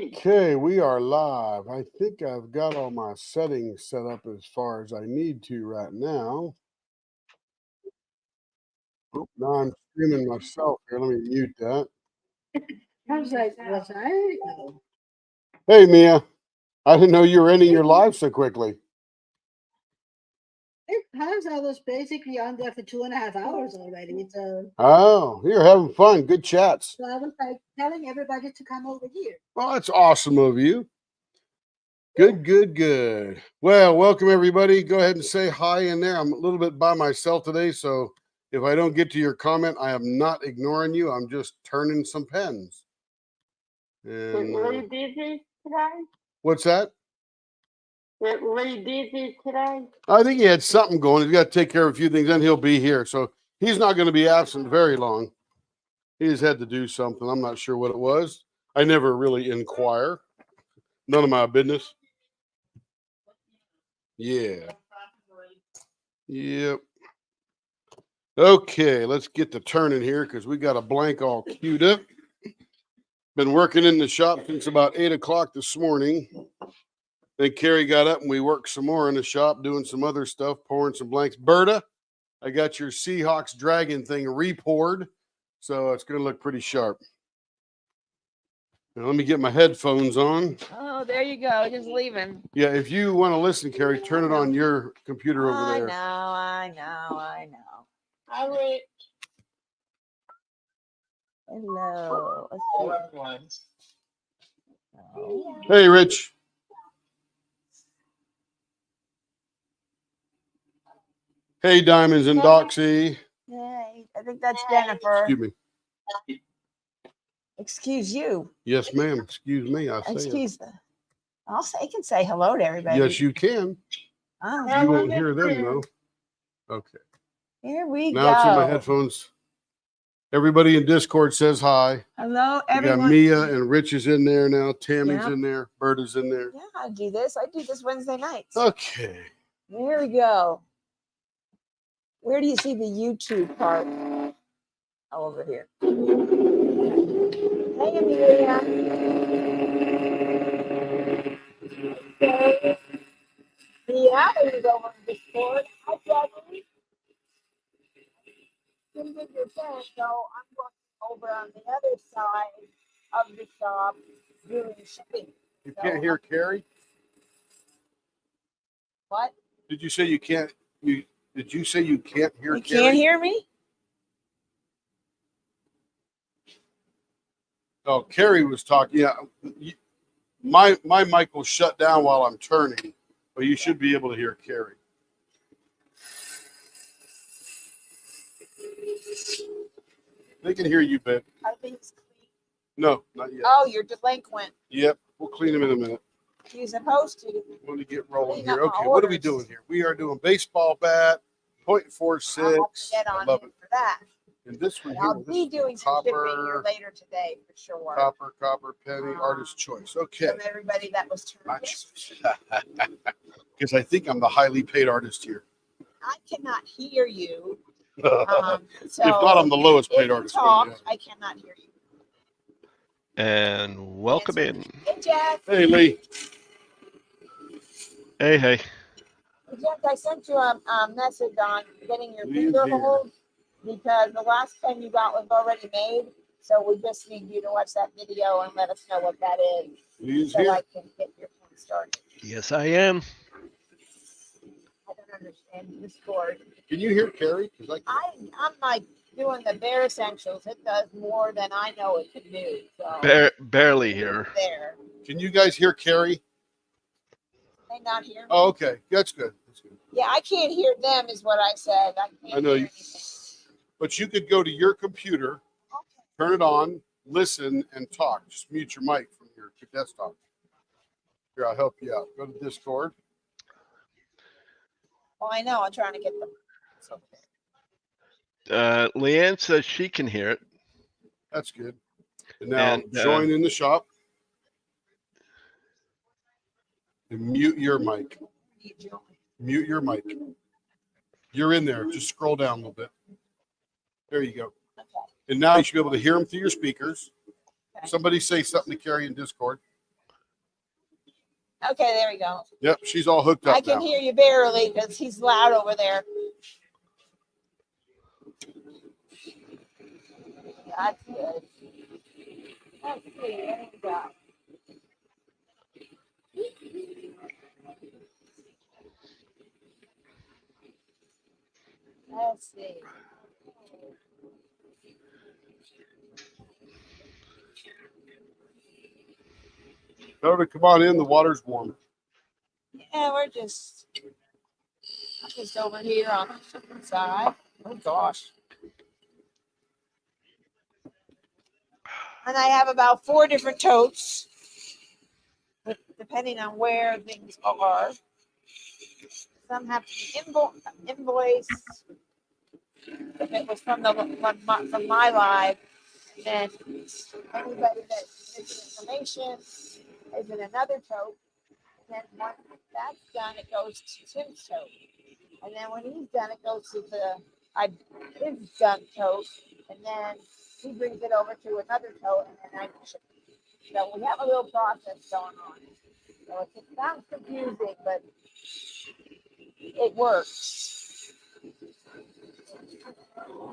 Okay, we are live. I think I've got all my settings set up as far as I need to right now. Oh, now I'm streaming myself here. Let me mute that. Hey, Mia. I didn't know you were ending your live so quickly. I was basically on there for 2.5 hours already. So Oh, you're having fun. Good chats. I was like telling everybody to come over here. Well, that's awesome of you. Good. Well, welcome everybody. Go ahead and say hi in there. I'm a little bit by myself today, so if I don't get to your comment, I am not ignoring you. I'm just turning some pens. And Were you busy today? what's that? Were you busy today? I think he had something going. He's got to take care of a few things, then he'll be here. So he's not going to be absent very long. He just had to do something. I'm not sure what it was. I never really inquire. None of my business. Yeah. Yep. Okay, let's get to turning here because we got a blank all queued up. Been working in the shop since about 8 o'clock this morning. Then Carrie got up and we worked some more in the shop doing some other stuff, pouring some blanks. Berta, I got your Seahawks Dragon thing re-poured, so it's going to look pretty sharp. Now, let me get my headphones on. Oh, there you go. Just leaving. Yeah, if you want to listen, Carrie, turn it on your computer over there. I know. Hi, Rick. Hello. Hey, Rich. Hey, Diamonds and Doxy. Hey, I think that's Jennifer. Excuse me. Excuse you. Yes, ma'am. Excuse me. I say Excuse the. I can say hello to everybody. Yes, you can. Oh, You won't hear them, though. Okay. here we Now it's in my go. headphones. Everybody in Discord says hi. Hello, We everyone. got Mia and Rich is in there now. Tammy's Yep. in there. Berta's in there. Yeah, I do this. I do this Wednesday nights. Okay. There we go. Where do you see the YouTube part? Oh, over here. Hey, Amelia. Okay. Yeah, you go on Discord. Hi, Debbie. You're so I'm working over on the other side of the shop doing shipping. You can't hear Carrie? What? Did you say you can't? Did you say you can't hear You Carrie? can't hear me? Oh, Carrie was talking. Yeah, my mic will shut down while I'm turning, but you should be able to hear Carrie. They can hear you, babe. I think it's clean. No, not yet. Oh, you're delinquent. Yep, we'll clean them in a minute. You're supposed to. Let me get rolling Clean here. up my Okay, what are we orders. doing here? We are doing baseball bat, I'll have to .46. get I on love in it. for that. And this one But here, I'll be doing some shipping here later today for sure. copper, penny, artist choice. Okay. From everybody that was turned My yesterday. Because I think I'm the highly paid artist here. I cannot hear you. So So if not, I'm the lowest if paid you artist. talk, I cannot hear you. And welcome in. Hey, Jack. Hey, Lee. Hey. Hey, Jack, I sent you a message on getting your Lee's finger here. hold because the last pen you got was already made. So we just need you to watch that video and let us know what that is Lee's so here. I can get your pen started. Yes, I am. I don't understand Discord. Can you hear Carrie? I'm like doing the bare essentials. It does more than I know it can do. So Barely here. there. Can you guys hear Carrie? They not hear me? Oh, okay. That's good. That's good. Yeah, I can't hear them is what I said. I can't I know hear you. anything. But you could go to your computer, Okay. turn it on, listen, and talk. Just mute your mic from your desktop. Here, I'll help you out. Go to Discord. Well, I know. I'm trying to get them. It's okay. Leanne says she can hear it. That's good. And now And, join in the shop. And mute your mic. Mute your mic. You're in there. Just scroll down a little bit. There you go. Okay. And now you should be able to hear them through your speakers. Okay. Somebody say something to Carrie in Discord. Okay, there we go. Yep, she's all hooked up I can now. hear you barely because he's loud over there. That's good. Let's see, what do we got? Let's see. Tell her to come on in. The water's warm. Yeah, I'm just over here on the shipping side. Oh gosh. And I have about 4 different totes, depending on where things are. Some have to be invoiced. If it was from my live, then anybody that gets information is in another tote. And then once that's done, it goes to Tim's tote. And then when he's done, it goes to his done tote. And then he brings it over to another tote, and then I ship it. So we have a little process going on. So it sounds confusing, but it works.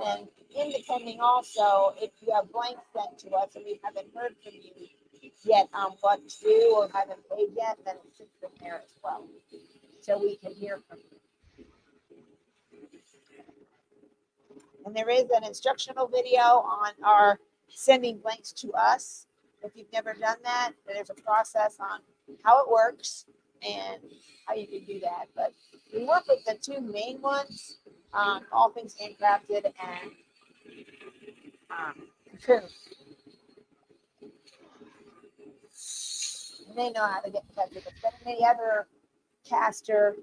And independent also, if you have blanks sent to us and we haven't heard from you yet on what to do or haven't paid yet, then it sits in there as well. So we can hear from you. And there is an instructional video on our sending blanks to us. If you've never done that, there's a process on how it works and how you can do that. But we work with the 2 main ones, All Things Handcrafted and Cocoon. And they know how to get in touch with us. But any other caster,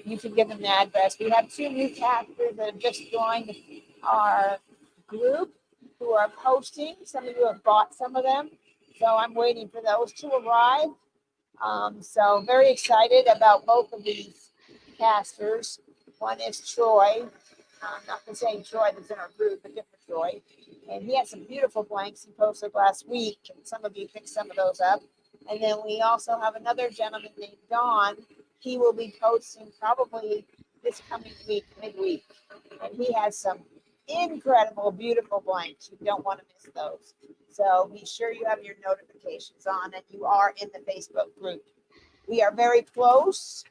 you can give them the address. We have 2 new casters that have just joined our group who are posting. Some of you have bought some of them. So I'm waiting for those to arrive. So very excited about both of these casters. One is Troy. Not the same Troy that's in our group, a different Troy. And he had some beautiful blanks he posted last week. And some of you picked some of those up. And then we also have another gentleman named Don. He will be posting probably this coming week, midweek. And he has some incredible, beautiful blanks. You don't want to miss those. So be sure you have your notifications on and you are in the Facebook group. We are very close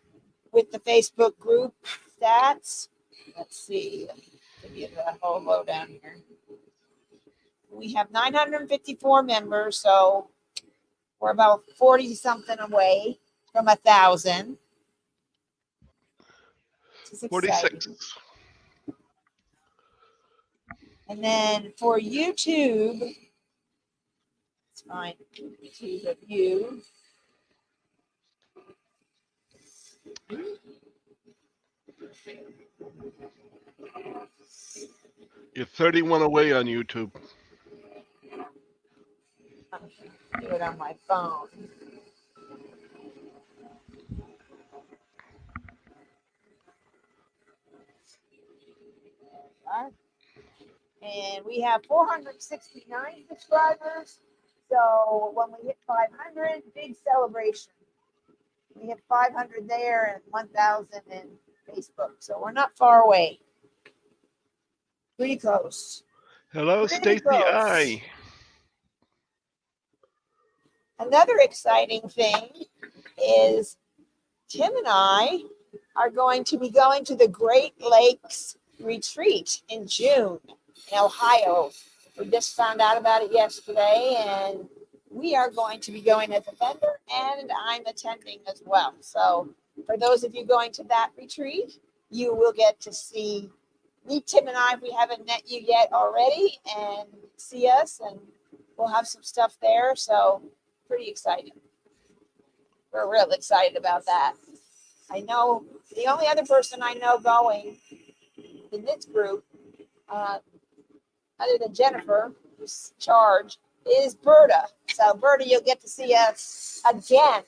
with the Facebook group stats. Let's see. Give you the whole lowdown here. We have 954 members, so we're about 40 something away from 1,000. 46. And then for YouTube, let's find YouTube of you. You're 31 away on YouTube. Do it on my phone. And we have 469 subscribers. So when we hit 500, big celebration. We hit 500 there and 1,000 in Facebook. So we're not far away. Pretty close. Hello, Pretty Stacy close. I. Another exciting thing is Tim and I are going to be going to the Great Lakes Retreat in June in Ohio. We just found out about it yesterday, and we are going to be going as a vendor, and I'm attending as well. So for those of you going to that retreat, you will get to meet Tim and I if we haven't met you yet already, and see us, and we'll have some stuff there. So pretty exciting. We're real excited about that. I know the only other person I know going in this group, other than Jennifer, who's in charge, is Berta. So Berta, you'll get to see us again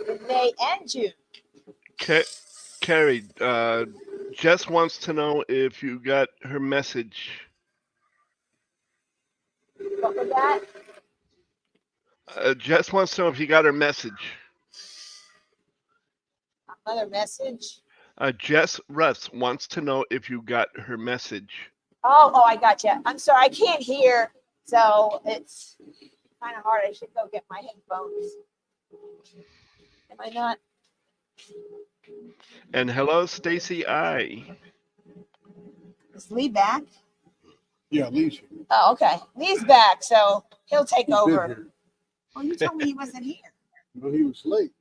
in May and June. Carrie, Jess wants to know if you got her message. What was that? Jess wants to know if you got her message. Another message. Jess Russ wants to know if you got her message. Oh, I got you. I'm sorry, I can't hear, so it's kind of hard. I should go get my headphones. Am I not? And hello, Stacy I. Is Lee back? Yeah, Lee's here. Oh, okay. Lee's back, so he'll take He's been over. here. Well, you told me he wasn't here. No, he was late.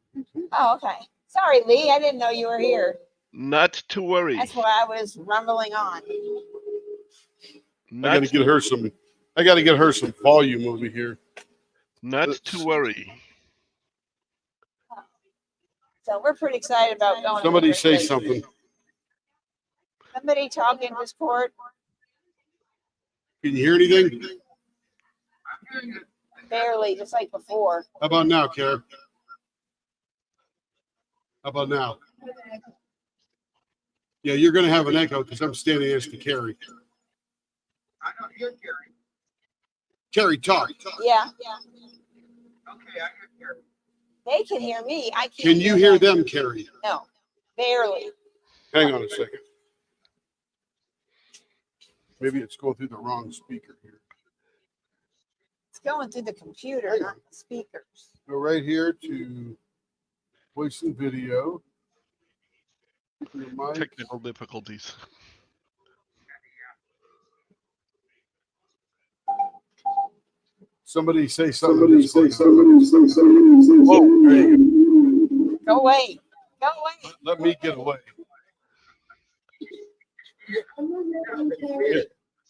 Oh, okay. Sorry, Lee. I didn't know you were here. Not to worry. That's why I was rumbling on. I gotta get her some. I gotta get her some volume over here. Not to worry. So we're pretty excited about going. to Somebody the say place. something. Somebody talk in Discord. Can you hear anything? Barely, just like before. How about now, Kara? How about now? Yeah, you're gonna have an echo because I'm standing next to Carrie. I don't hear Gary. Carrie, talk. Yeah, Okay, I hear Gary. they can hear me. I can't. Can you hear them, Carrie? No, barely. Hang on a second. Maybe it's going through the wrong speaker here. It's going through the computer, Hang not on. the speakers. Go right here to voice and video. Your mic. Technical difficulties. Somebody say something. Whoa, there you Go away. Go away. go. Let me get away.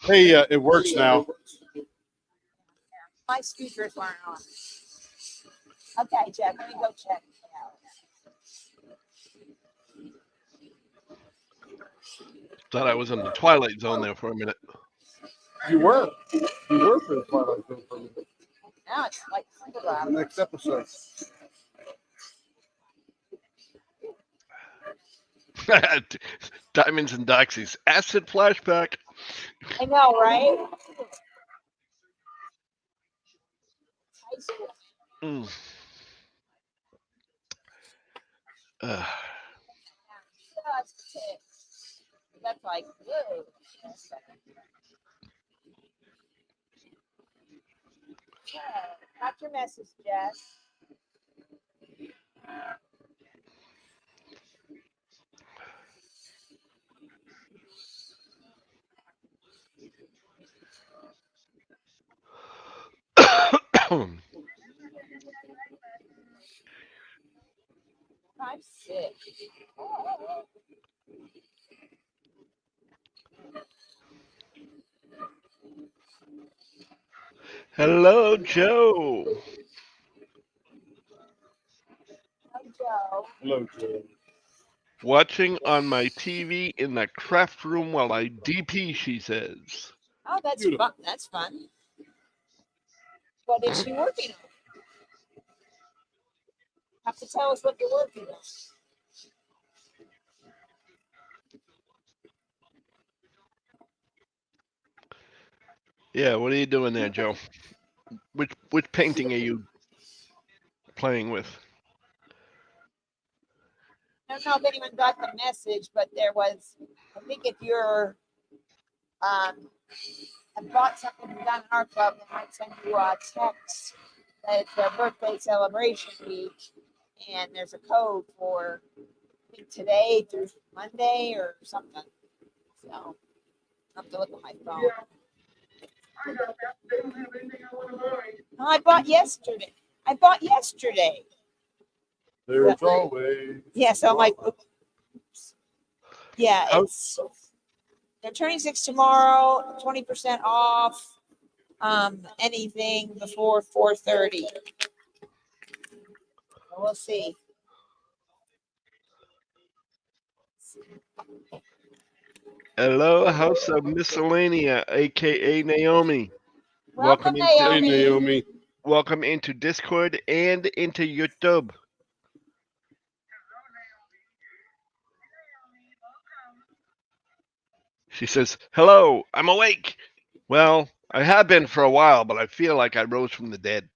Hey, it works now. My speakers weren't on. Okay, Jeff, let me go check. Thought I was in the Twilight Zone there for a minute. You were. You were for the Twilight Zone for a minute. Now it's like The next episode. Diamonds and Doxies. Acid flashback. I know, right? High school. Mm. Just it. That's like, whoa. Okay, got your message, Jess. I'm sick. Hello, Joe. Hi, Joe. Hello, Joe. Watching on my TV in the craft room while I DP, she says. Oh, that's Beautiful. fun. That's fun. What is she working on? Have to tell us what you're working on. Yeah, what are you doing there, Joe? Which painting are you playing with? I don't know if anyone got the message, but there was, I think if you're, I bought something from Down in our club, they might send you a text that it's their birthday celebration week, and there's a code for, I think today through Monday or something. So, I'll have to look at my phone. I got that. They don't have anything I want to buy. No, I bought yesterday. There's always. Yeah, so I'm like, oops. Yeah, How- it's they're turning 6 tomorrow, 20% off. Anything before 4:30. We'll see. Hello, House of Miscellanea, aka Naomi. Welcome, into Hey, Naomi. Naomi. welcome into Discord and into YouTube. She says, "Hello, I'm awake." Well, I have been for a while, but I feel like I rose from the dead.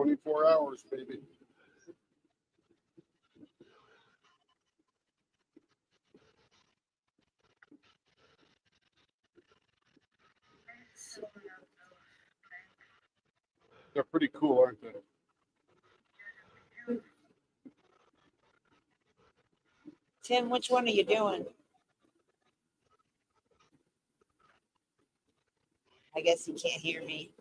24 hours, baby. They're pretty cool, aren't they? Tim, which one are you doing? I guess he can't hear me.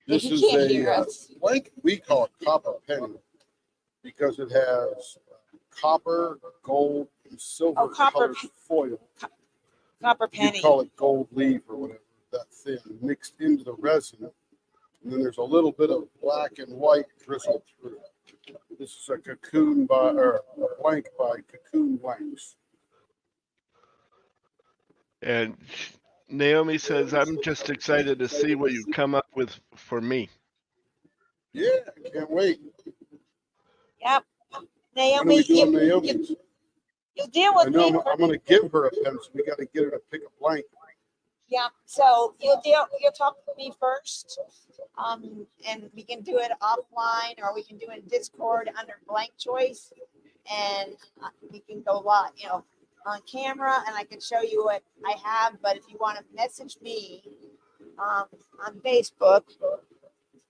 This He is can't hear a us. blank. We call it copper penny because it has copper, gold, and silver Oh, copper colored foil. Copper You penny. call it gold leaf or whatever, that thin, mixed into the resin. And then there's a little bit of black and white drizzled through. This is a cocoon or a blank by Cocoon Blanks. And Naomi says, I'm just excited to see what you come up with for me. Yeah, can't wait. Yep. When are Naomi, we doing you Naomi's? deal I with know me. I'm going to give her a pen, so we got to get her to pick a blank. Yeah. So you'll talk to me first. And we can do it offline or we can do it in Discord under blank choice. And we can go live, on camera, and I can show you what I have. But if you want to message me on Facebook,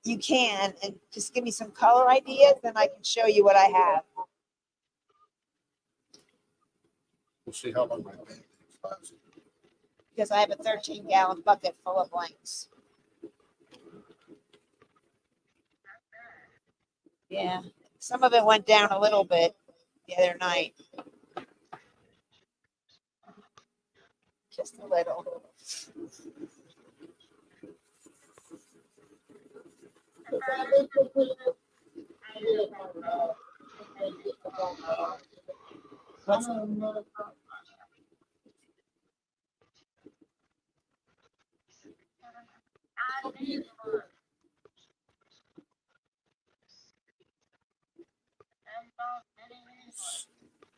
you can, and just give me some color ideas, then I can show you what I have. We'll see how long my band lasts. Because I have a 13-gallon bucket full of blanks. Yeah, some of it went down a little bit the other night. Just a little.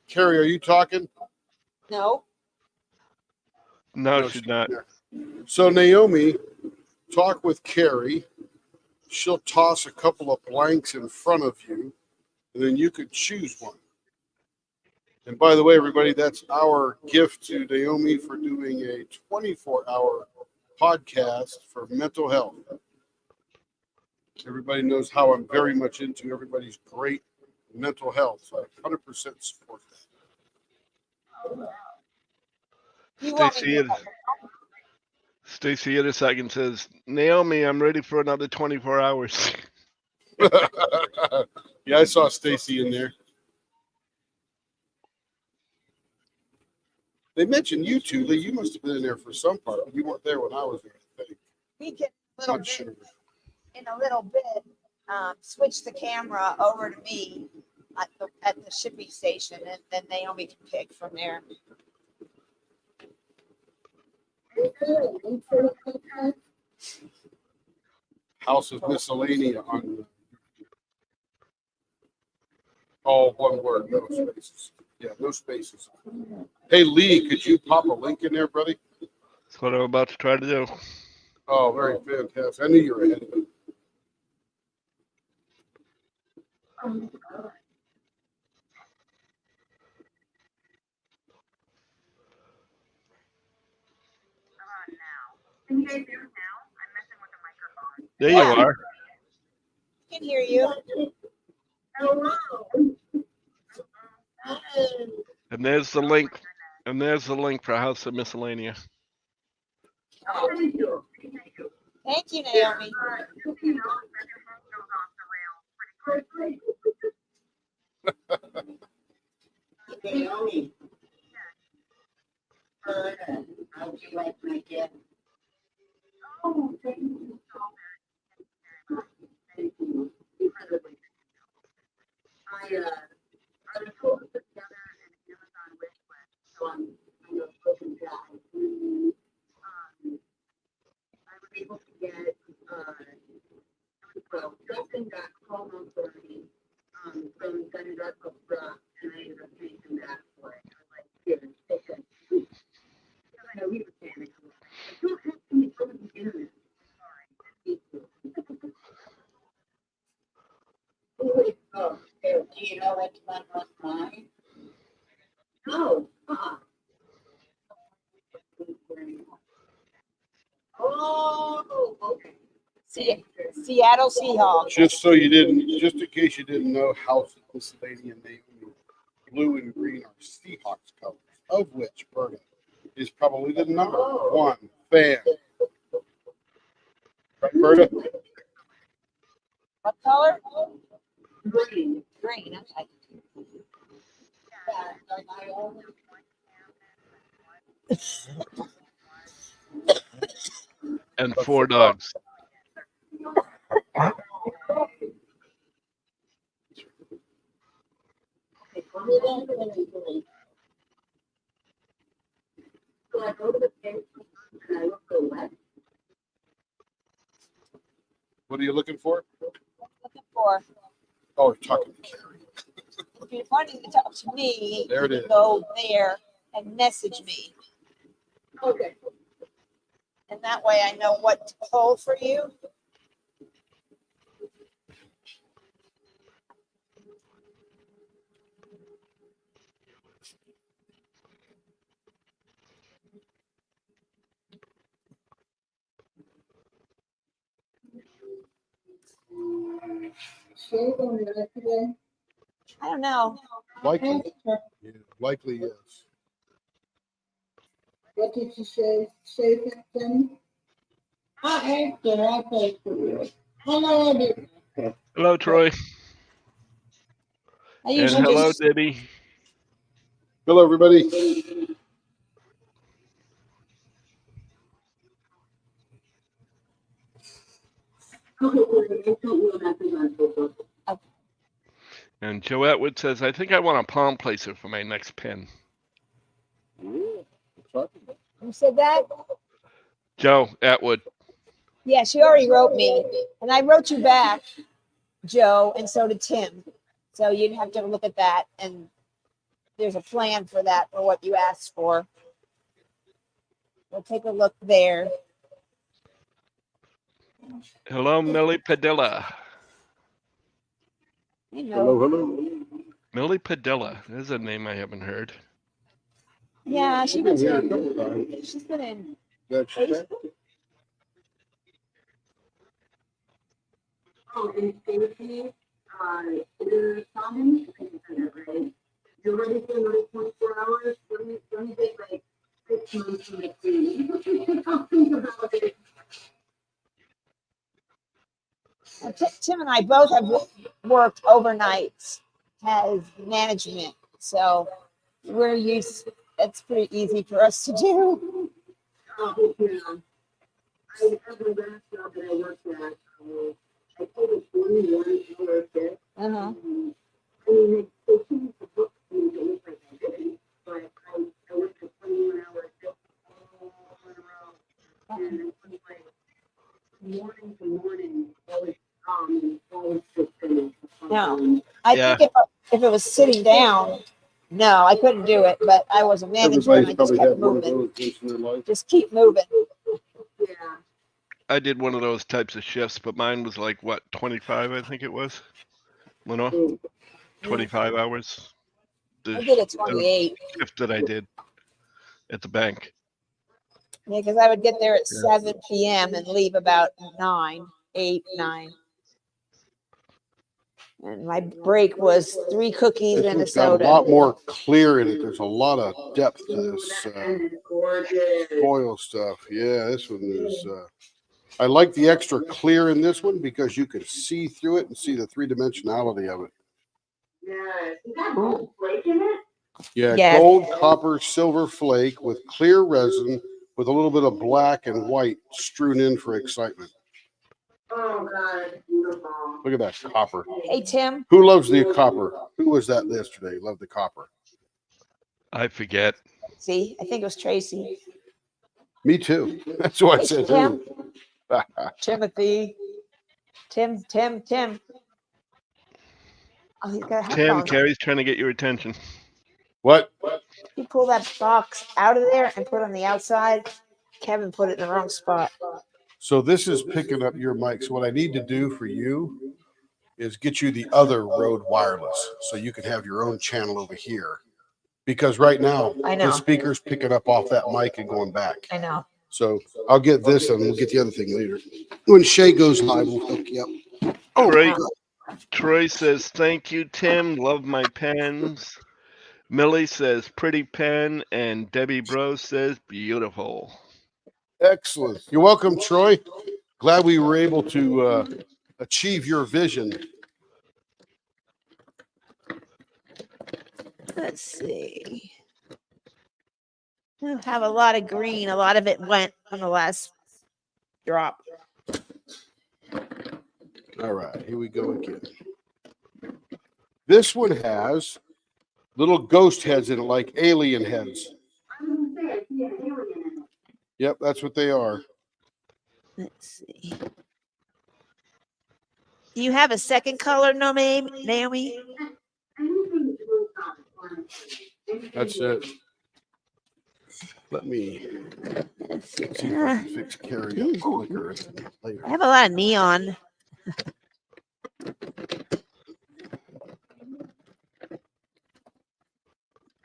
Carrie, are you talking? No. No, she's not. So Naomi, talk with Carrie. She'll toss a couple of blanks in front of you, and then you could choose one. And by the way, everybody, that's our gift to Naomi for doing a 24-hour podcast for mental health. Everybody knows how I'm very much into everybody's great mental health. So I 100% support that. Stacy in a second says, Naomi, I'm ready for another 24 hours. Yeah, I saw Stacy in there. They mentioned you two, Lee. You must have been in there for some part, but you weren't there when I was there, I think. We can Not sure. in a little bit switch the camera over to me at the shipping station, and then Naomi can pick from there. House of Miscellanea on all one word, no spaces. Yeah, no spaces. Hey, Lee, could you pop a link in there, buddy? That's what I'm about to try to do. Oh, very fantastic. I knew you were ahead of it. Can you guys hear it now? I'm messing with the microphone. There Yeah. you are. I can hear you. Hello. And there's the link. And there's the link for House of Miscellanea. Thank you. Thank you, Naomi. Just so you know, that your phone goes off the rails pretty quickly. Naomi. How'd you like my gift? Oh, thank you so very much. Thank you. Incredibly. I was told to put together an Amazon wish list, so I'm kind of looking guy. I was able to get, well, Justin got promo for me, from Gun Russell Rock, and I ended up paying him back for it. I was like, here, take it. Because I know he was panicking. That's not mine. No. Oh, okay. Seattle Seahawks. Just so you didn't, just in case you didn't know, House of Miscellaneous Naomi, blue and green are Seahawks colors, of which Berta is probably the number one fan. Right, Berta? What color? Green. Green. Okay. And 4 dogs. So I go to the page and I look for what? What are you looking for? Looking for. Oh, you're talking to Carrie. If you're wanting to talk to me, There it you is. go there and message me. Okay. And that way I know what to pull for you. Shave on the other today. I don't know. Likely. Yeah, likely, yes. What did you say? Shave it, Jenny? I pay for you. Hello, dear. Hello, Troy. I And usually hello, just Debbie. Hello, everybody. And Joe Atwood says, I think I want a palm placer for my next pen. who said that? Joe Atwood. Yeah, she already wrote me. And I wrote you back, Joe, and so did Tim. So you'd have to look at that. And there's a plan for that, for what you asked for. We'll take a look there. Hello, Millie Padilla. You know, hello. Millie Padilla. There's a name I haven't heard. yeah, she She's been was here a in. couple times. She's been in. That's Facebook. Oh, and Stacy, is Simon, I can say that right. You're ready for another 24 hours? Let me get like 6 months from the free. I'll think about it. Tim and I both have worked overnights as management, so we're used. It's pretty easy for us to do. Oh, yeah. I have the last job that I worked at. I told a 21-hour shift. Uh-huh. I mean, they changed the book to me to look like I didn't, but I worked a 21-hour shift all in a row. And it was like morning to morning, always just finished. No. I Yeah. think if it was sitting down, no, I couldn't do it. But I was a manager and I Everybody's just probably kept had one of moving. those once in their life. Just keep moving. Yeah. I did one of those types of shifts, but mine was like, what, 25, I think it was? Lenore? 25 hours. The I did it 28. shift that I did at the bank. Yeah, because I would get there at Yeah. 7 p.m. and leave about 9, 8, 9. And my break was 3 cookies This and a one's got a soda. lot more clear in it. There's a lot of depth to this And it's gorgeous. foil stuff. Yeah, this one is. I like the extra clear in this one because you can see through it and see the 3-dimensionality of it. Yes. Is that gold flake in it? Yeah, Yes. gold, copper, silver flake with clear resin with a little bit of black and white strewn in for excitement. Oh, God, it's beautiful. Look at that copper. Hey, Tim. Who loves the copper? Who was that yesterday? Loved the copper. I forget. See, I think it was Tracy. Me too. That's why I Hey, said Tim. who. Timothy. Tim. Oh, he's got Tim, headphones. Carrie's trying to get your attention. What? You pull that box out of there and put it on the outside. Kevin put it in the wrong spot. So this is picking up your mic. So what I need to do for you is get you the other Rode wireless so you can have your own channel over here. Because right now, I know. the speaker's picking up off that mic and going back. I know. So I'll get this and we'll get the other thing later. When Shay goes live, we'll hook you up. Oh, Troy, God. Troy says, thank you, Tim. Love my pens. Millie says, pretty pen. And Debbie Bros says, beautiful. Excellent. You're welcome, Troy. Glad we were able to achieve your vision. Let's see. I have a lot of green. A lot of it went on the last drop. All right, here we go again. This one has little ghost heads in it, like alien heads. I was gonna say, I see an alien in it. Yep, that's what they are. Let's see. Do you have a second color, Naomi? Anything blue solid, honestly. Anything That's blue. it. Let me Let's see see. if I can fix carry up quicker later. I have a lot of neon.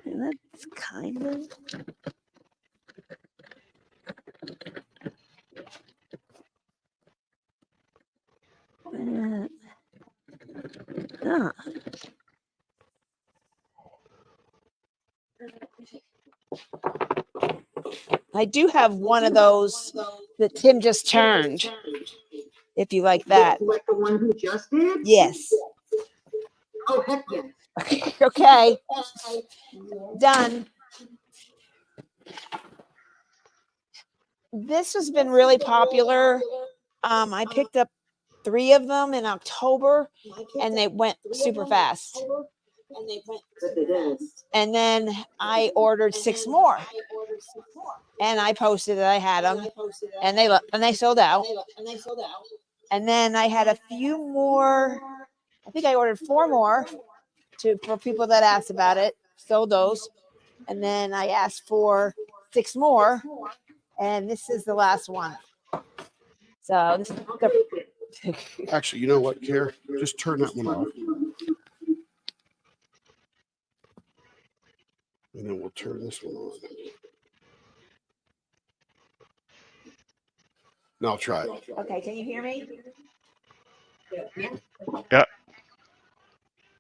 That's kind of. Ah. I do have one of those that Tim just turned. If you like that. Like the one who just did? Yes. Oh, heck yes. Okay. Done. This has been really popular. I picked up 3 of them in October and they went super fast. But they did. And then I ordered 6 more. And I posted that I had them and they sold out. And then I had a few more. I think I ordered 4 more for people that asked about it. Sold those. And then I asked for 6 more. And this is the last one. So this is Actually, you know what, Care? Just turn that one off. And then we'll turn this one on. Now I'll try it. okay. Can you hear me?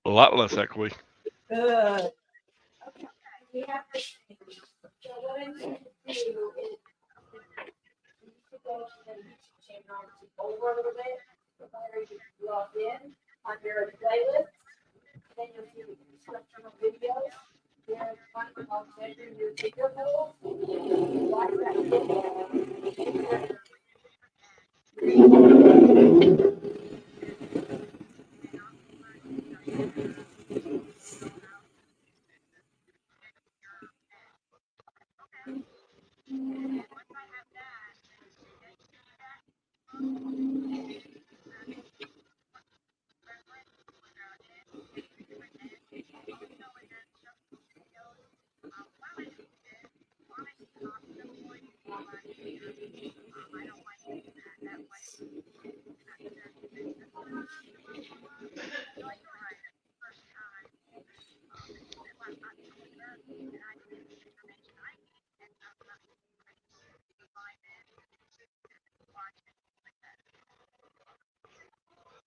A lot less echoey. Good. Over a little bit, you log in on your playlist, then you'll see instructional videos. There's one called Measure Your Video Goals. Watch that video.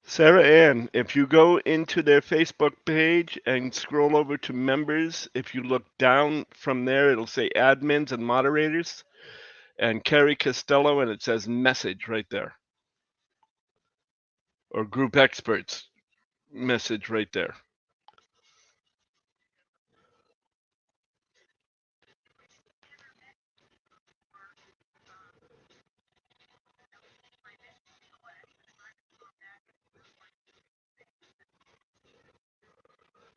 Sarah Ann, if you go into their Facebook page and scroll over to members, if you look down from there, it'll say admins and moderators and Carrie Costello, and it says message right there. Or group experts message right there.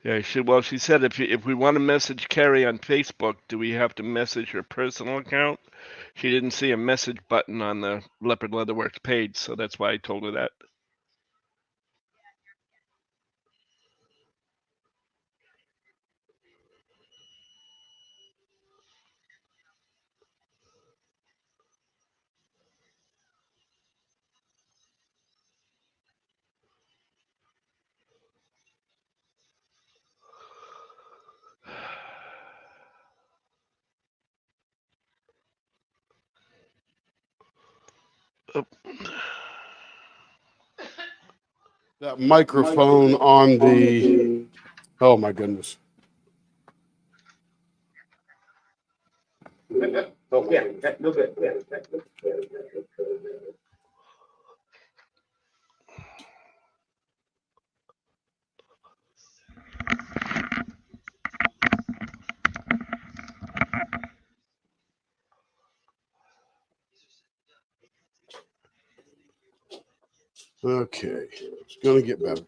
Yeah, she said if we want to message Carrie on Facebook, do we have to message her personal account? She didn't see a message button on the Leopard Leatherworks page, so that's why I told her that. Oh, That microphone on the, oh my goodness. Oh, yeah, no good, yeah. Okay, it's gonna get better.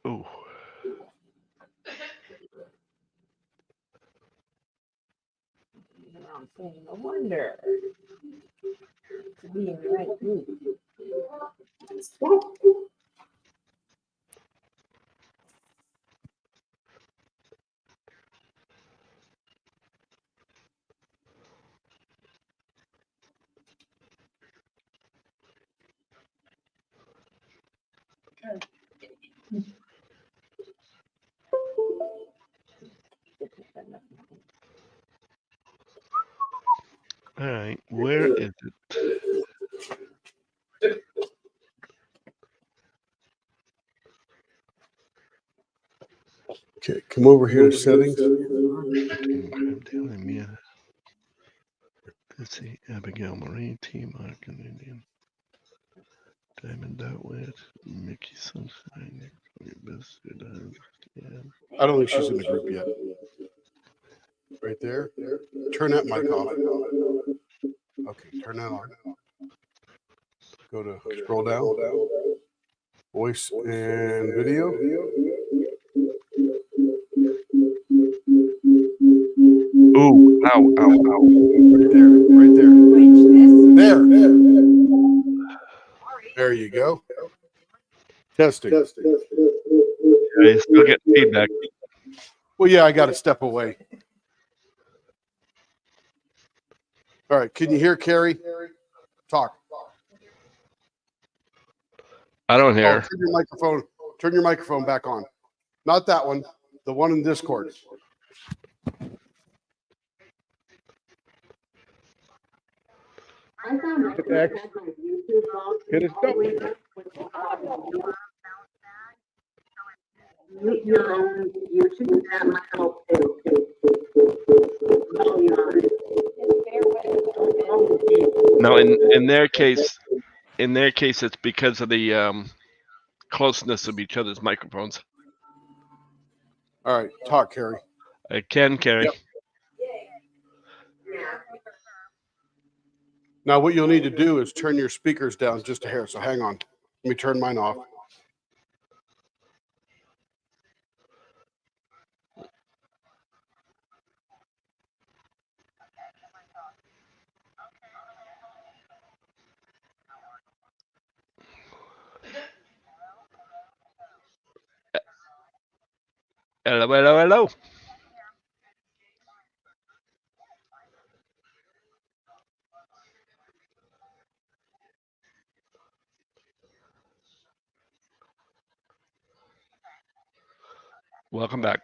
oh. I'm saying, no wonder. To be in the right group. All right, where is it? Okay, come over here to settings. Mia, Betsy, Abigail Marie, Team Mark and Indian. Diamond Outwit, Mickey Sunshine, Victoria Biscuit, yeah. I don't think she's in the group yet. Right there. Turn that mic off. Okay, turn that on. Go to scroll down. Voice and video. Oh, ow, ow, ow. Right there. Right there. Which this There. There you go. Testing. I still get feedback. Well, yeah, I got to step away. All right. Can you hear Carrie? Talk. I don't Oh, hear. turn your microphone. Turn your microphone back on. Not that one. The one in Discord. I found out Hit that X. my YouTube log Hit it, all the way up with mute your own YouTube, that might help too. Volume on it. No, in their case, it's because of the closeness of each other's microphones. All right. Talk, Carrie. I can carry. Yep. Now, what you'll need to do is turn your speakers down just a hair. So hang on. Let me turn mine off. Hello, hello, hello. Welcome back.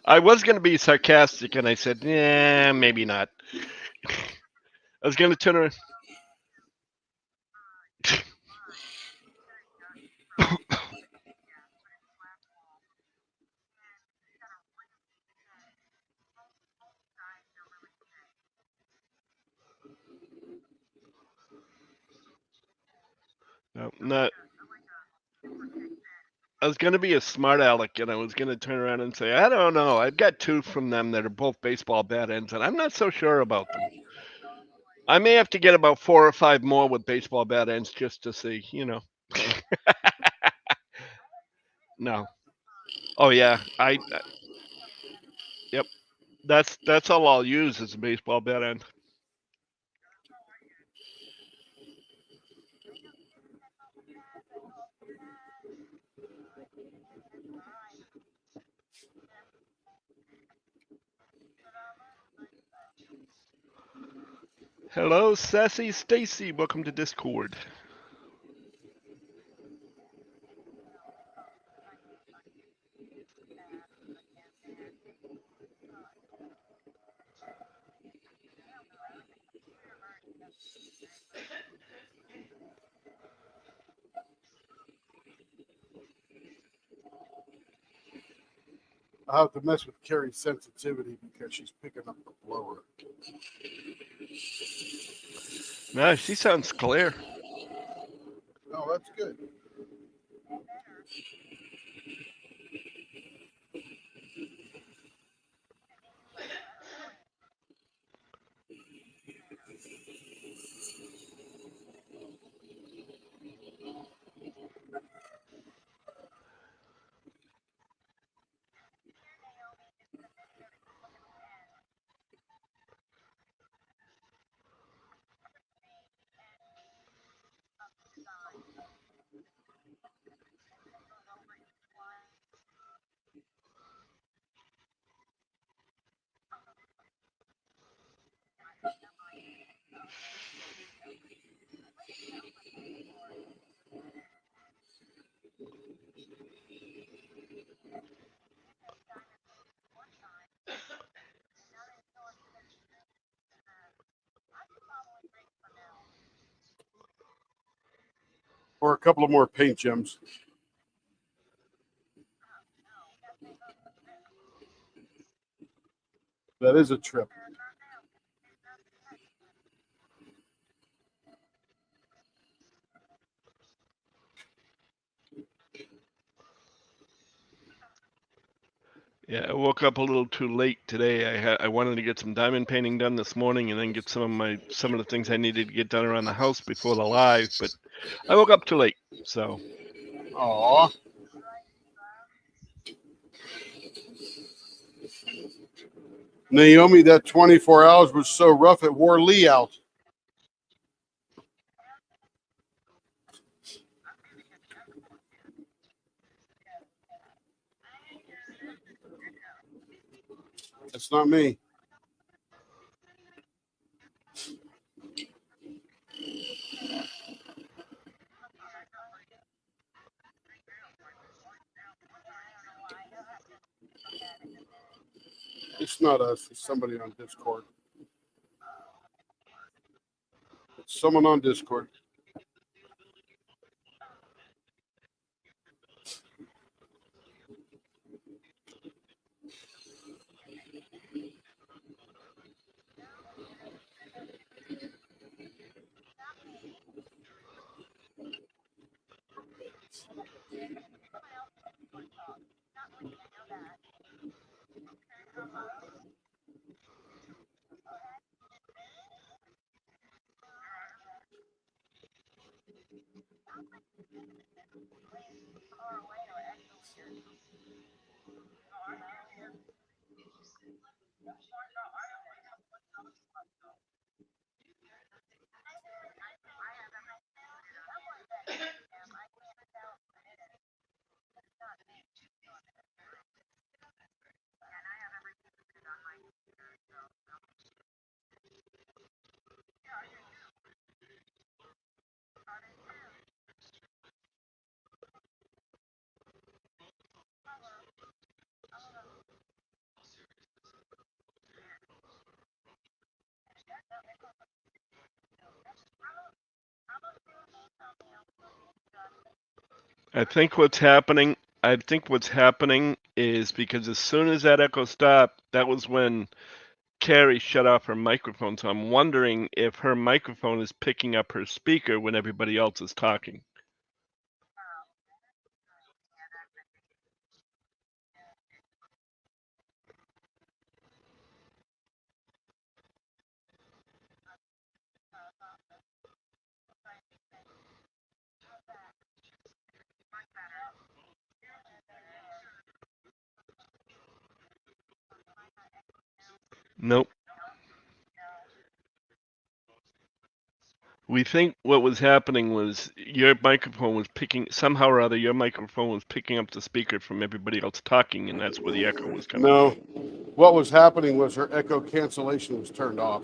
I was going to be sarcastic, and I said, "Yeah, maybe not." I was going to turn around. No, not. I was gonna be a smart aleck, and I was gonna turn around and say, I don't know. I've got two from them that are both baseball bat ends, and I'm not so sure about them. I may have to get about 4 or 5 more with baseball bat ends just to see, you know. No. Oh yeah, yep. That's all I'll use is a baseball bat end. Hello, Sassy Stacy. Welcome to Discord. I have to mess with Carrie's sensitivity because she's picking up the blower. No, she sounds clear. Oh, that's good. Or a couple of more paint gems. That is a trip. Yeah, I woke up a little too late today. I wanted to get some diamond painting done this morning and then get some of the things I needed to get done around the house before the live, but I woke up too late. So Aw. Naomi, that 24 hours was so rough it wore Lee out. That's not me. It's not us. It's somebody on Discord. It's someone on Discord. I think what's happening is because as soon as that echo stopped, that was when Carrie shut off her microphone. So I'm wondering if her microphone is picking up her speaker when everybody else is talking. Nope. We think what was happening was your microphone was picking somehow or other. Your microphone was picking up the speaker from everybody else talking, and that's where the echo was coming No, from. what was happening was her echo cancellation was turned off.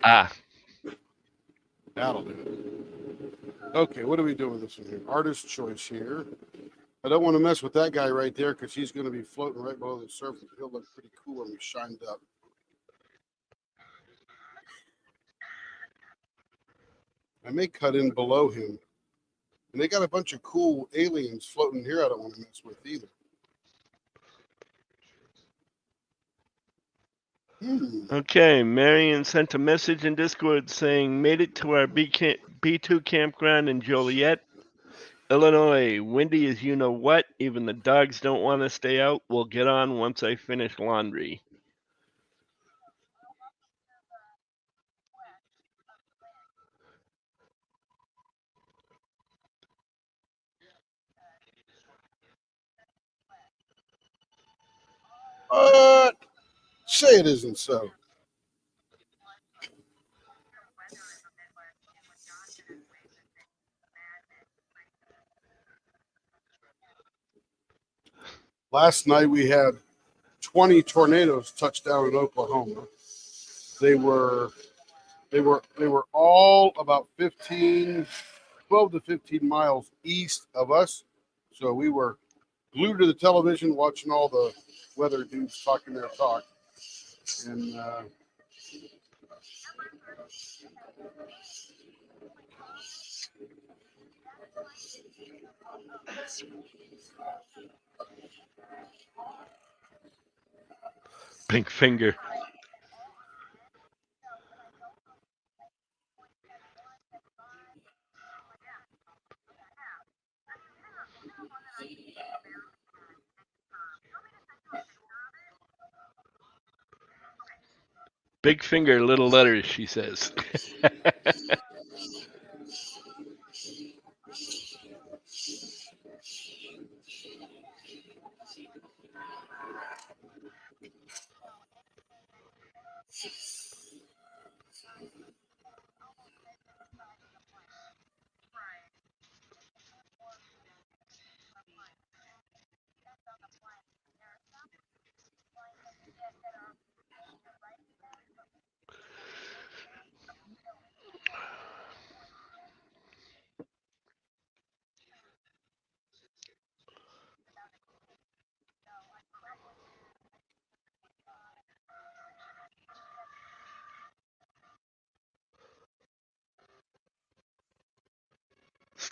Ah, That'll do it. Okay, what are we doing with this one here? Artist choice here. I don't want to mess with that guy right there because he's going to be floating right below the surface. He'll look pretty cool when he's shined up. I may cut in below him. And they got a bunch of cool aliens floating here I don't want to mess with either. okay. Marion sent a message in Discord saying, made it to our B2 campground in Joliet, Illinois. Windy as you know what. Even the dogs don't want to stay out. We'll get on once I finish laundry. Say it isn't so. Last night we had 20 tornadoes touch down in Oklahoma. They were all about 12 to 15 miles east of us. So we were glued to the television watching all the weather dudes talking their talk. And Pink finger. Big finger, little letters, she says.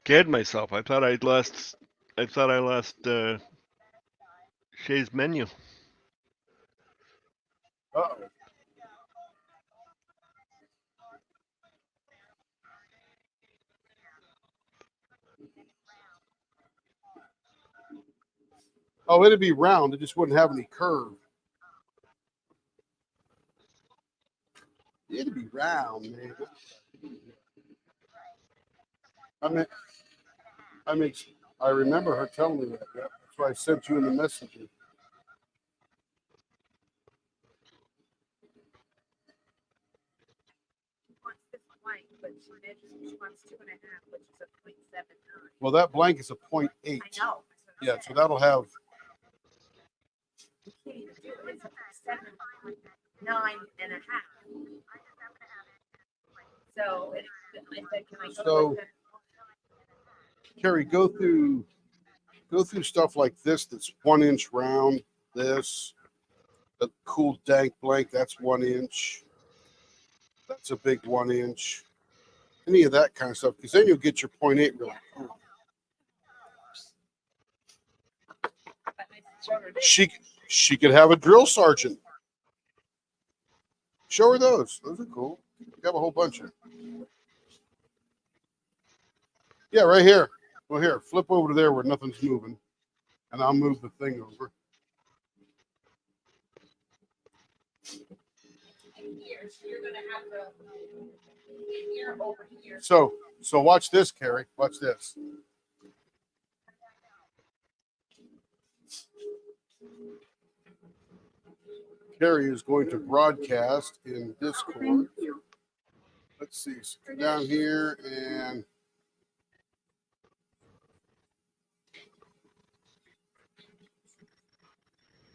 Scared myself. I thought I lost Shay's menu. uh-oh. Oh, it'd be round. It just wouldn't have any curve. It'd be round, man. I remember her telling me that. Yeah. That's why I sent you in the messenger. Wants this blank, but she wants 2.5, which is a 0.79. Well, that blank is a 0.8. I know. Yeah, so that'll have. You can't even do it. It's a 7.9 and a half. So I said, can I go So- with the Carrie, go through stuff like this that's 1 inch round. This, the cool dank blank, that's 1 inch. That's a big 1 inch. Any of that kind of stuff, because then you'll get your 0.8 really cool. She could have a drill sergeant. Show her those. Those are cool. We have a whole bunch of. Yeah, right here. Well, here, flip over to there where nothing's moving, and I'll move the thing over. here? So you're gonna have the here over here. So watch this, Carrie. Watch this. Carrie is going to broadcast in Discord. Thank you. Let's see, so come down here and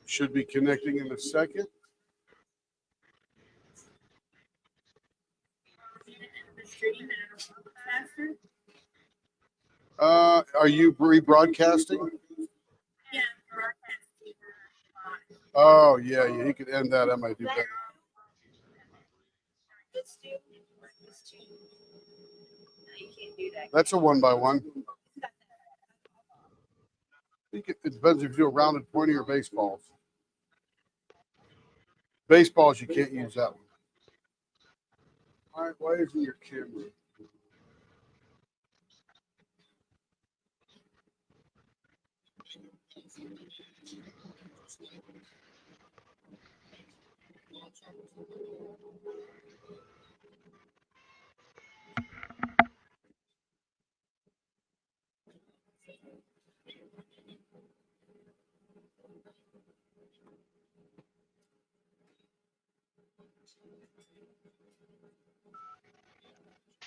should be connecting in a second. Are you rebroadcasting? Oh yeah, you could end that. I might do better. That's a 1x1. It depends if you do a rounded pointy or baseballs. Baseballs, you can't use that one. All right, why isn't your camera?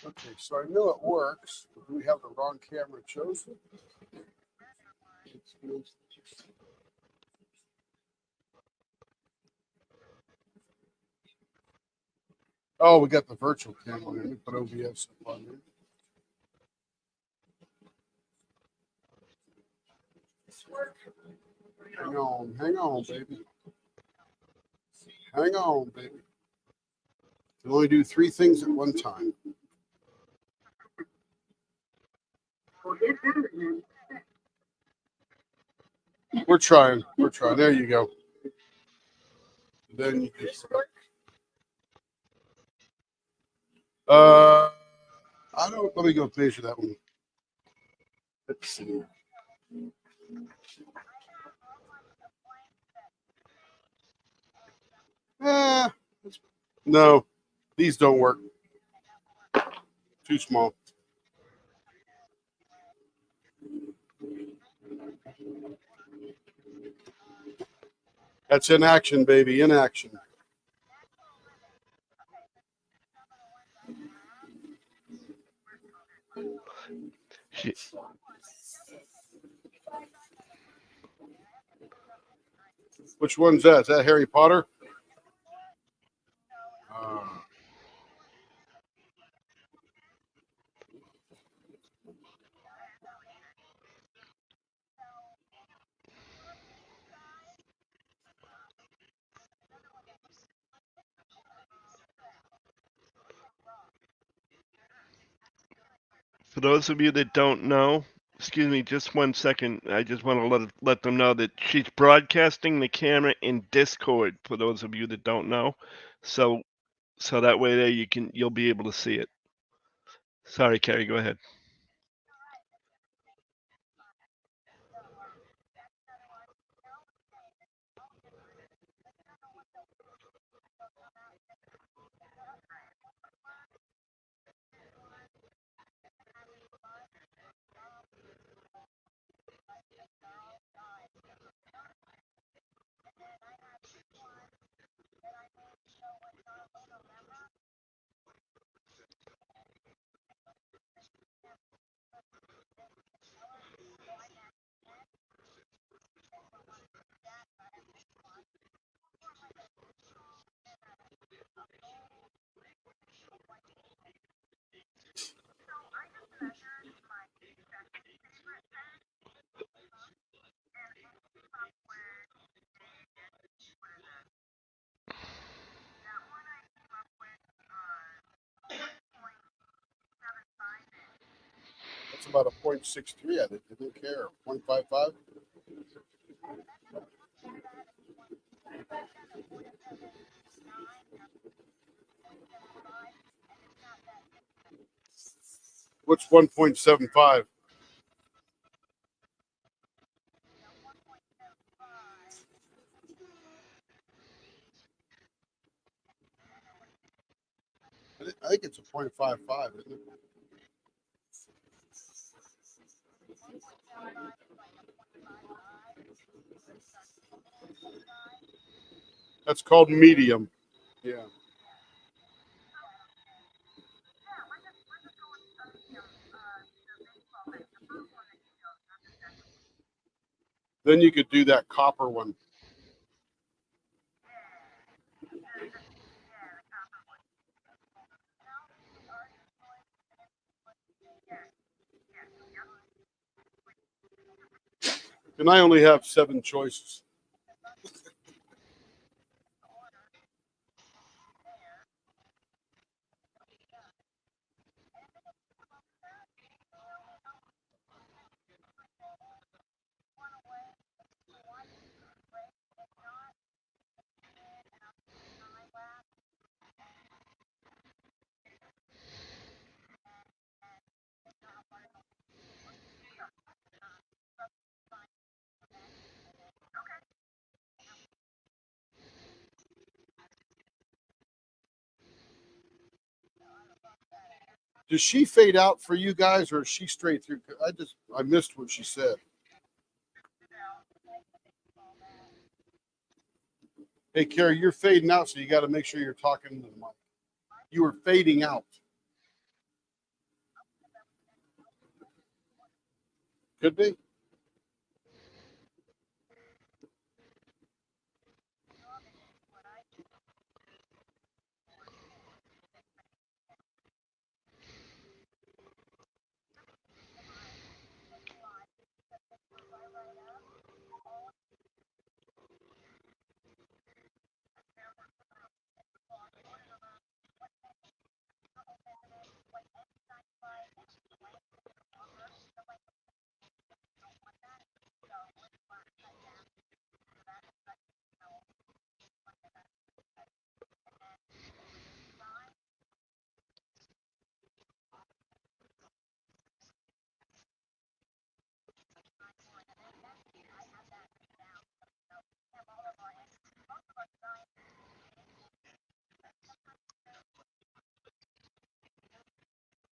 Okay, so I know it works. But do we have the wrong camera chosen? Oh, we got the virtual camera. Let me put OBS up on there. Hang on, baby. Hang on, baby. You can only do 3 things at one time. Well, get better then. We're trying. We're trying. There you go. Then you just. I don't. Let me go measure that one. Let's see. No, these don't work. Too small. That's in action, baby. In action. Which one's that? Is that Harry Potter? For those of you that don't know, excuse me, just 1 second. I just want to let them know that she's broadcasting the camera in Discord. For those of you that don't know, so that way there you'll be able to see it. Sorry, Carrie, go ahead. That's about a 0.63. I didn't care. 0.55. What's 1.75? I think it's a 0.55, isn't it? That's called medium. Yeah. Then you could do that copper one. And I only have 7 choices. Does she fade out for you guys, or is she straight through? I missed what she said. Hey, Carrie, you're fading out, so you got to make sure you're talking to the mic. You were fading out. Could be.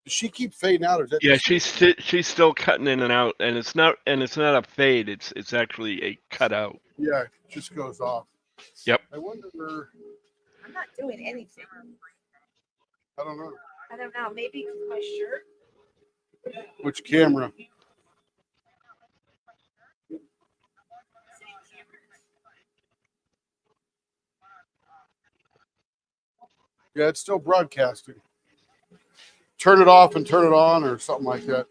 Does she keep fading out, or is that Yeah, just she's still cutting in and out, and it's not a fade. It's actually a cutout. Yeah, it just goes off. Yep. I wonder. I'm not doing anything. I don't know. I don't know. Maybe my shirt. Which camera? Yeah, it's still broadcasting. Turn it off and turn it on, or something like that.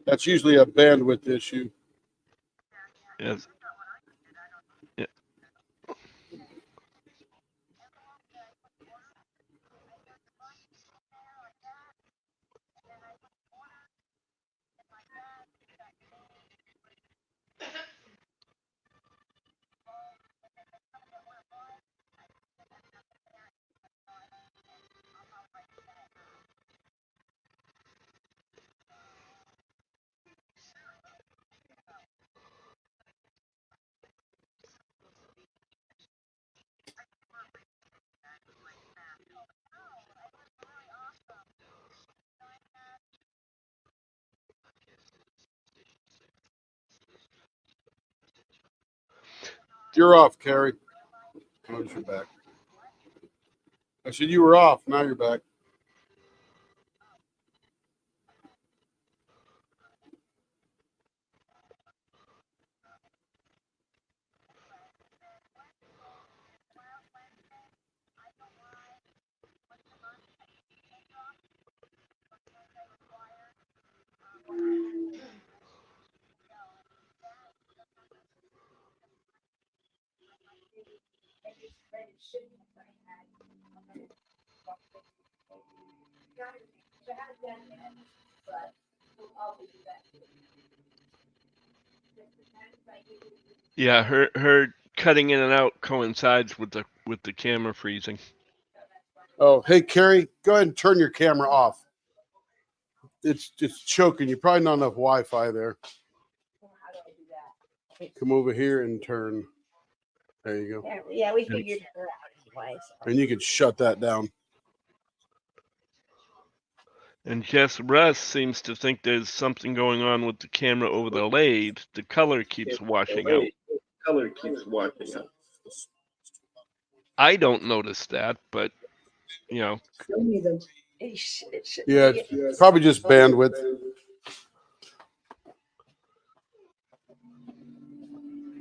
That's usually a bandwidth issue. Yes. Yeah. You're off, Carrie. Oh, you're back. I said you were off. Now you're back. Yeah, her cutting in and out coincides with the camera freezing. Oh, hey, Carrie, go ahead and turn your camera off. It's choking. You probably not enough Wi-Fi there. How do I do that? Come over here and turn. There you go. Yeah, we figured her out anyway. So. And you can shut that down. And Jess Russ seems to think there's something going on with the camera over the lathe. The color keeps washing out. Color keeps washing out. I don't notice that, but you know, Show me them. Yeah, it's probably just bandwidth.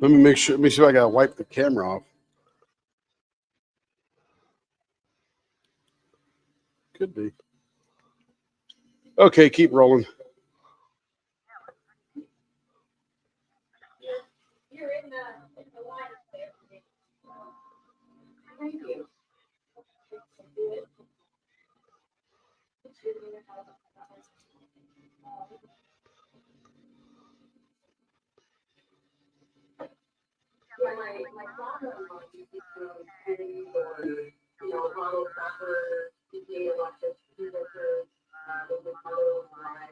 Let me make sure. Let me see if I gotta wipe the camera off. Could be. Okay, keep rolling. You're in the line there. Thank you. Yeah, my father-in-law used to pay for, model soccer, PGA electric, workers, with mother-in-law.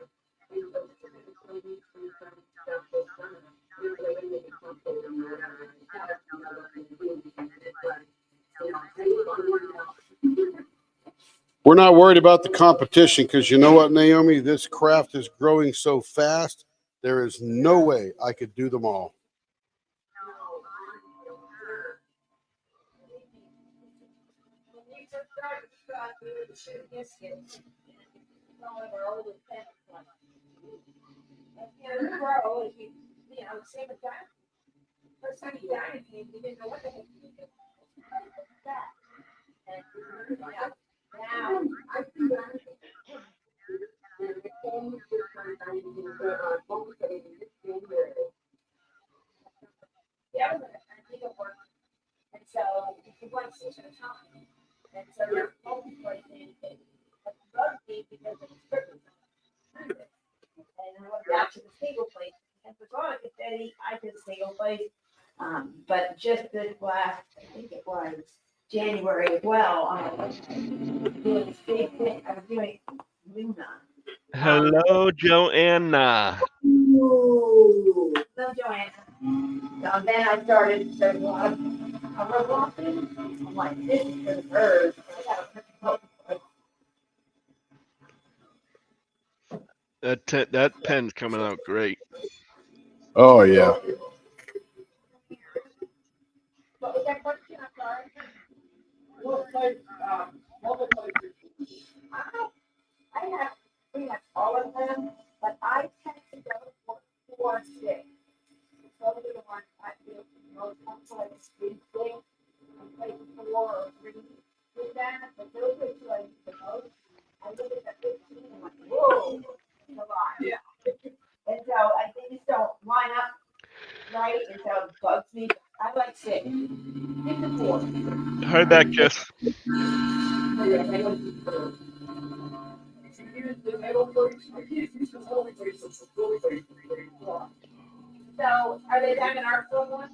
And so typically, we send stuff this summer. We were living in the country or whatever. We're not worried about the competition because you know what, Naomi? This craft is growing so fast. There is no way I could do them all. Same with that. First time you died, you didn't know what the heck you did. That. And now, I think that and the same with yeah, I think it worked. And so you want to switch at a time. And so you're multiplating it rugby because it's scripted. And I went back to the single place. And for God, if Eddie, I did single place. But just this last, I think it was January as well, doing this big thing. I was doing Luna. hello, Joanna. Ooh, love Joanna. So then I started to a lot of walking. I'm like, this is for the birds. I gotta That pen's coming out great. Oh, yeah. What was that question? I'm sorry. I have pretty much all of them, but I tend to go for 4 6. Those are the ones I feel most comfortable with. Three six. I'm playing 4 or 3 with that, but those are two I use the most. I look at the 15 and I'm like, whoa, it's a lot. Yeah. And so they just don't line up right, and so it bugs me. I like 6. 6 and 4. Heard that, Jess. So are they back in our school one?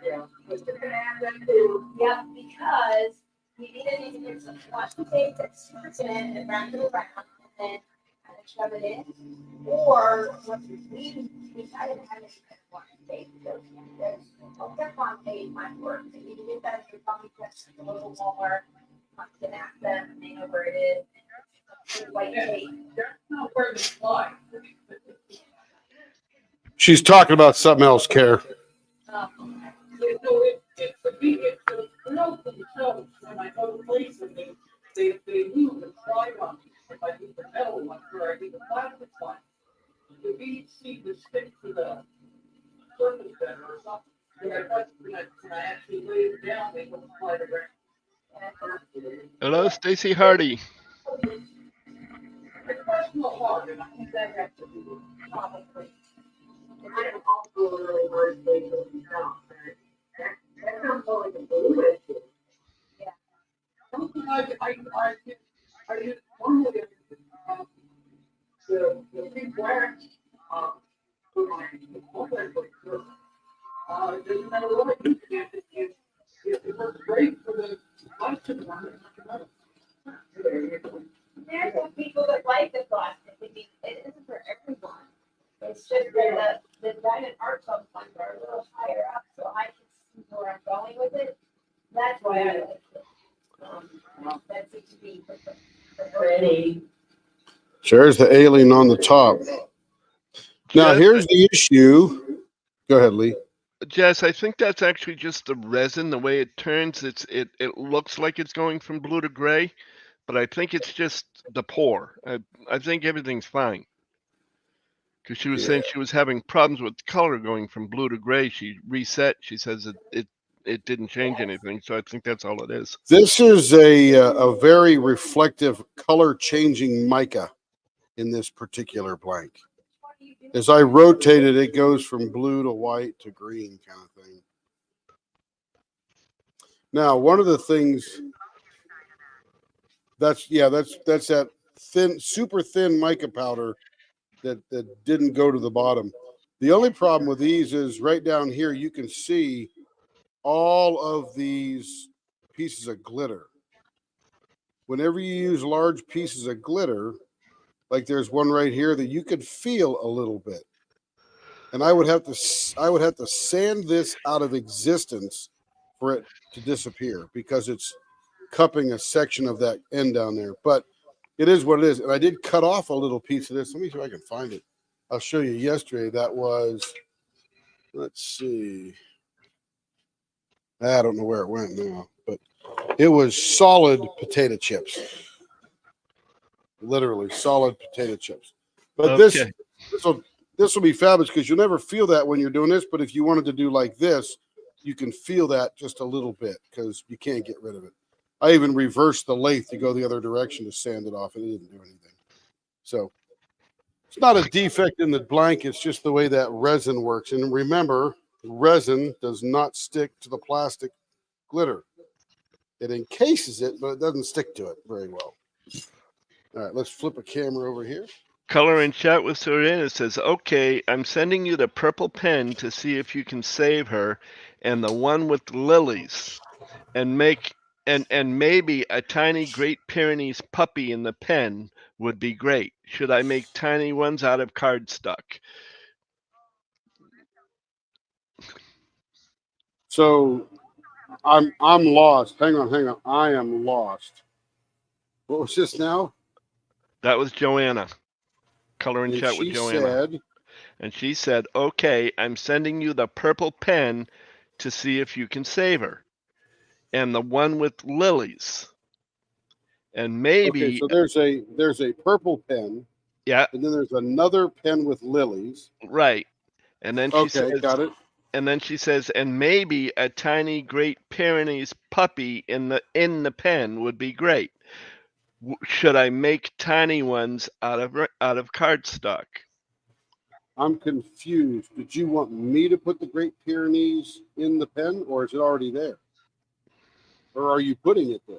Yeah. Yep, because you need to get some washi tape that's super thin and wrap it around and then kind of shove it in. Or what we decided to have is washi tape. So there's Teflon tape might work. So you can get that if you're probably just a little more. You can ask them and they know where it is. White tape. She's talking about something else, Care. They move and slide on me. If I do the metal one, or I do the plastic one, the beads seem to stick to the surface better or something. When I actually lay it down, they don't slide around. Hello, Stacy Hardy. It's personal hard, and I think that has to be probably. I am also a really hard day for myself. That sounds more like a blue issue. Something I use normally the big wax for my multi-plate. It doesn't matter what I use, it works great for the plastic one. There's some people that like the plastic. I mean, it isn't for everyone. It's just that the Diamond Art Club ones are a little higher up, so I can see where I'm going with it. That's why I like it. That seems to be pretty. There's the alien on the top. Now, Jess, here's the issue. Go ahead, Lee. Jess, I think that's actually just the resin, the way it turns. It looks like it's going from blue to gray, but I think it's just the pour. I think everything's fine. Because she was saying she was having problems with color going from blue to gray. She reset. She says it didn't change anything. So I think that's all it is. This is a very reflective color changing mica in this particular blank. As I rotate it, it goes from blue to white to green kind of thing. Now, one of the things that's that thin, super thin mica powder that didn't go to the bottom. The only problem with these is right down here, you can see all of these pieces of glitter. Whenever you use large pieces of glitter, like there's one right here that you could feel a little bit. And I would have to sand this out of existence for it to disappear because it's cupping a section of that end down there. But it is what it is. And I did cut off a little piece of this. Let me see if I can find it. I'll show you yesterday. That was, let's see. I don't know where it went now, but it was solid potato chips. Literally solid potato chips. But Okay. this will be fabulous because you'll never feel that when you're doing this. But if you wanted to do like this, you can feel that just a little bit because you can't get rid of it. I even reversed the lathe to go the other direction to sand it off, and it didn't do anything. So it's not a defect in the blank. It's just the way that resin works. And remember, resin does not stick to the plastic glitter. It encases it, but it doesn't stick to it very well. All right, let's flip a camera over here. Color and chat with Serena says, okay, I'm sending you the purple pen to see if you can save her and the one with lilies and make and maybe a tiny Great Pyrenees puppy in the pen would be great. Should I make tiny ones out of cardstock? So I'm lost. Hang on. I am lost. What was this now? That was Joanna. Color and chat with Joanna. And she said, okay, I'm sending you the purple pen to see if you can save her. And the one with lilies. And maybe okay, so there's a purple pen. Yeah. And then there's another pen with lilies. Right. And then she says, got it. And then she says, and maybe a tiny Great Pyrenees puppy in the pen would be great. Should I make tiny ones out of cardstock? I'm confused. Did you want me to put the Great Pyrenees in the pen, or is it already there? Or are you putting it there?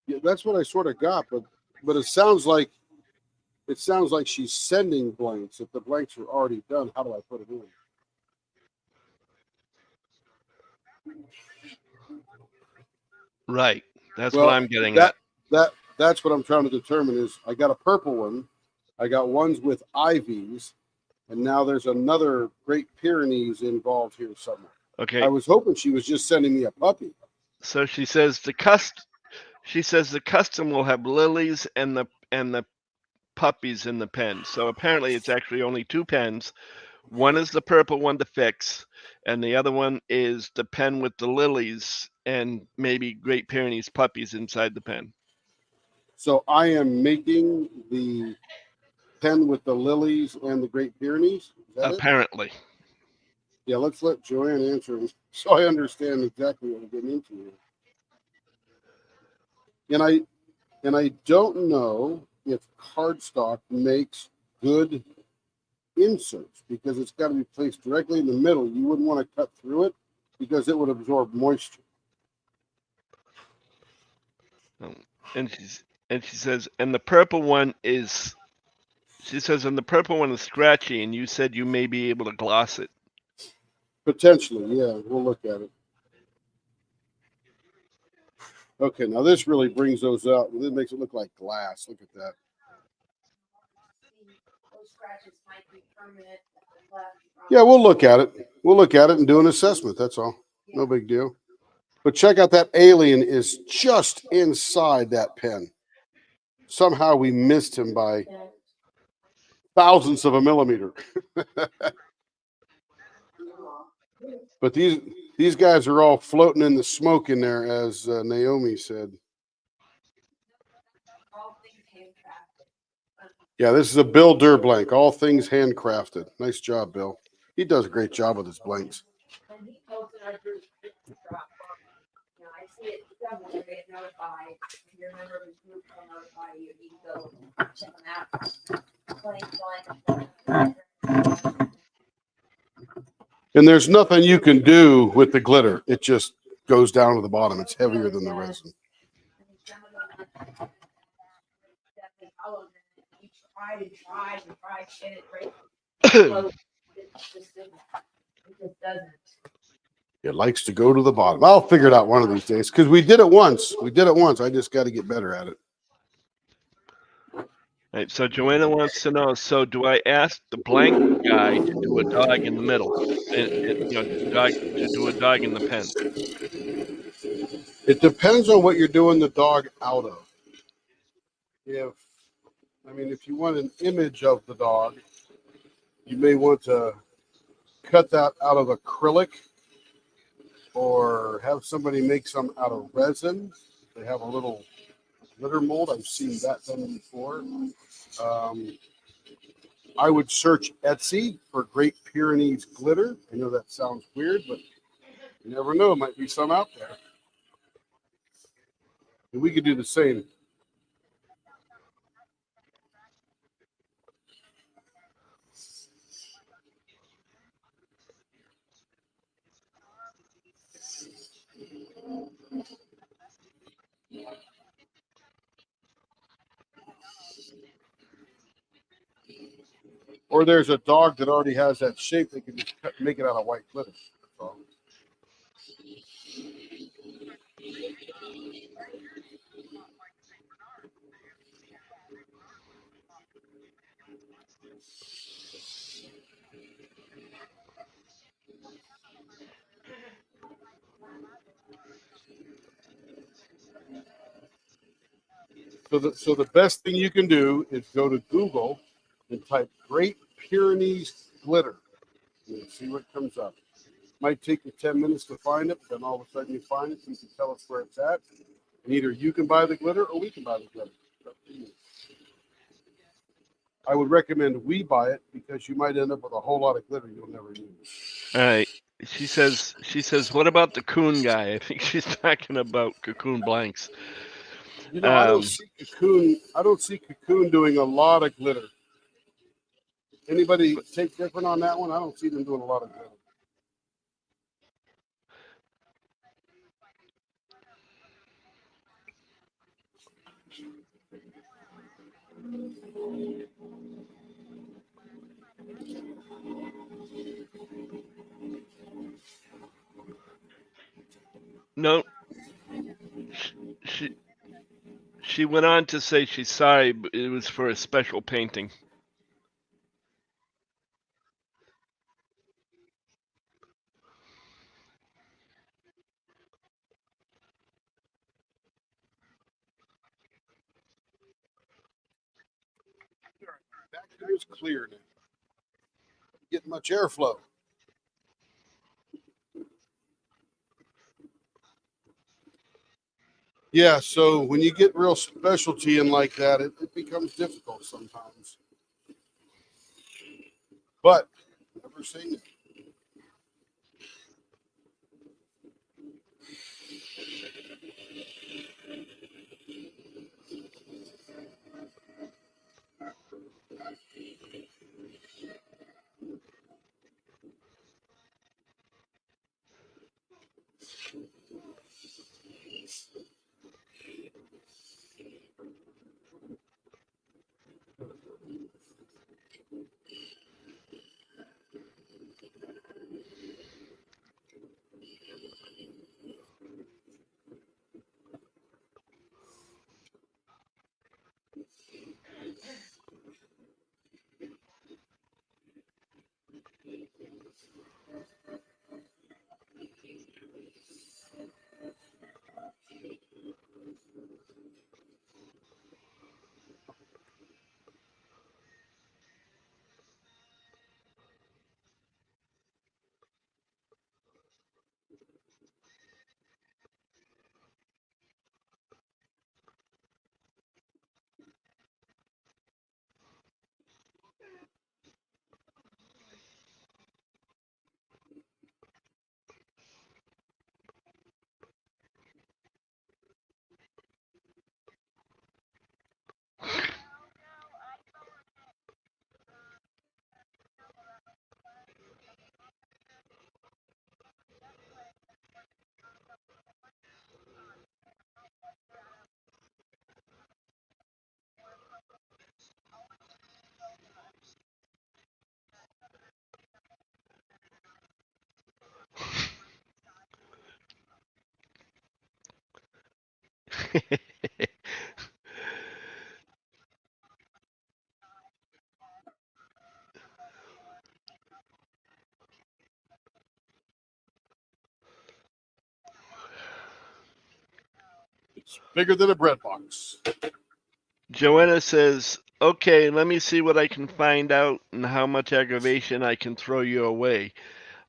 Yeah, that's what I sort of got, but it sounds like she's sending blanks. If the blanks are already done, how do I put it in? Right. That's what I'm getting at. That's what I'm trying to determine is I got a purple one. I got ones with ivies, and now there's another Great Pyrenees involved here somewhere. Okay. I was hoping she was just sending me a puppy. So she says the custom will have lilies and the puppies in the pen. So apparently it's actually only two pens. One is the purple one to fix, and the other one is the pen with the lilies and maybe Great Pyrenees puppies inside the pen. So I am making the pen with the lilies and the Great Pyrenees? Is that apparently. It? Yeah, let's let Joanne answer so I understand exactly what we're getting into here. And I don't know if cardstock makes good inserts because it's got to be placed directly in the middle. You wouldn't want to cut through it because it would absorb moisture. And she says, and the purple one is, she says, and the purple one is scratchy, and you said you may be able to gloss it. Potentially, yeah. We'll look at it. Okay, now this really brings those out. It makes it look like glass. Look at that. those scratches might be permanent. left from- Yeah, we'll look at it. We'll look at it and do an assessment. That's all. No big deal. But check out that alien is just inside that pen. Somehow we missed him by thousandths of a millimeter. But these guys are all floating in the smoke in there, as Naomi said. All things handcrafted. Yeah, this is a Bill Durblank, all things handcrafted. Nice job, Bill. He does a great job with his blanks. And he posted our group Dropbox. You know, I see it somewhere, get notified. If you're a member of his group, they'll notify you. You can go check them out. And there's nothing you can do with the glitter. It just goes down to the bottom. It's heavier than the resin. Definitely followed it. We tried and tried and tried to get it right. It just didn't. It just doesn't. It likes to go to the bottom. I'll figure it out one of these days because we did it once. I just got to get better at it. Right, so Joanna wants to know, so do I ask the blank guy to do a dog in the middle? To do a dog in the pen. It depends on what you're doing the dog out of. If you want an image of the dog, you may want to cut that out of acrylic or have somebody make some out of resin. They have a little glitter mold. I've seen that done before. I would search Etsy for Great Pyrenees glitter. I know that sounds weird, but you never know. Might be some out there. And we could do the same. Or there's a dog that already has that shape. They can just make it out of white glitter. That's all. So the best thing you can do is go to Google and type Great Pyrenees glitter and see what comes up. Might take you 10 minutes to find it, but then all of a sudden you find it. So you can tell us where it's at. And either you can buy the glitter or we can buy the glitter. It's up to you. I would recommend we buy it because you might end up with a whole lot of glitter you'll never use. All right. She says, what about the coon guy? I think she's talking about Cocoon Blanks. I don't see Cocoon doing a lot of glitter. Anybody take different on that one? I don't see them doing a lot of glitter. No. She went on to say she's sorry, but it was for a special painting. That glitter's clear now. Getting much airflow. Yeah, so when you get real specialty in like that, it becomes difficult sometimes. But never seen it. It's bigger than a bread box. Joanna says, okay, let me see what I can find out and how much aggravation I can throw your way.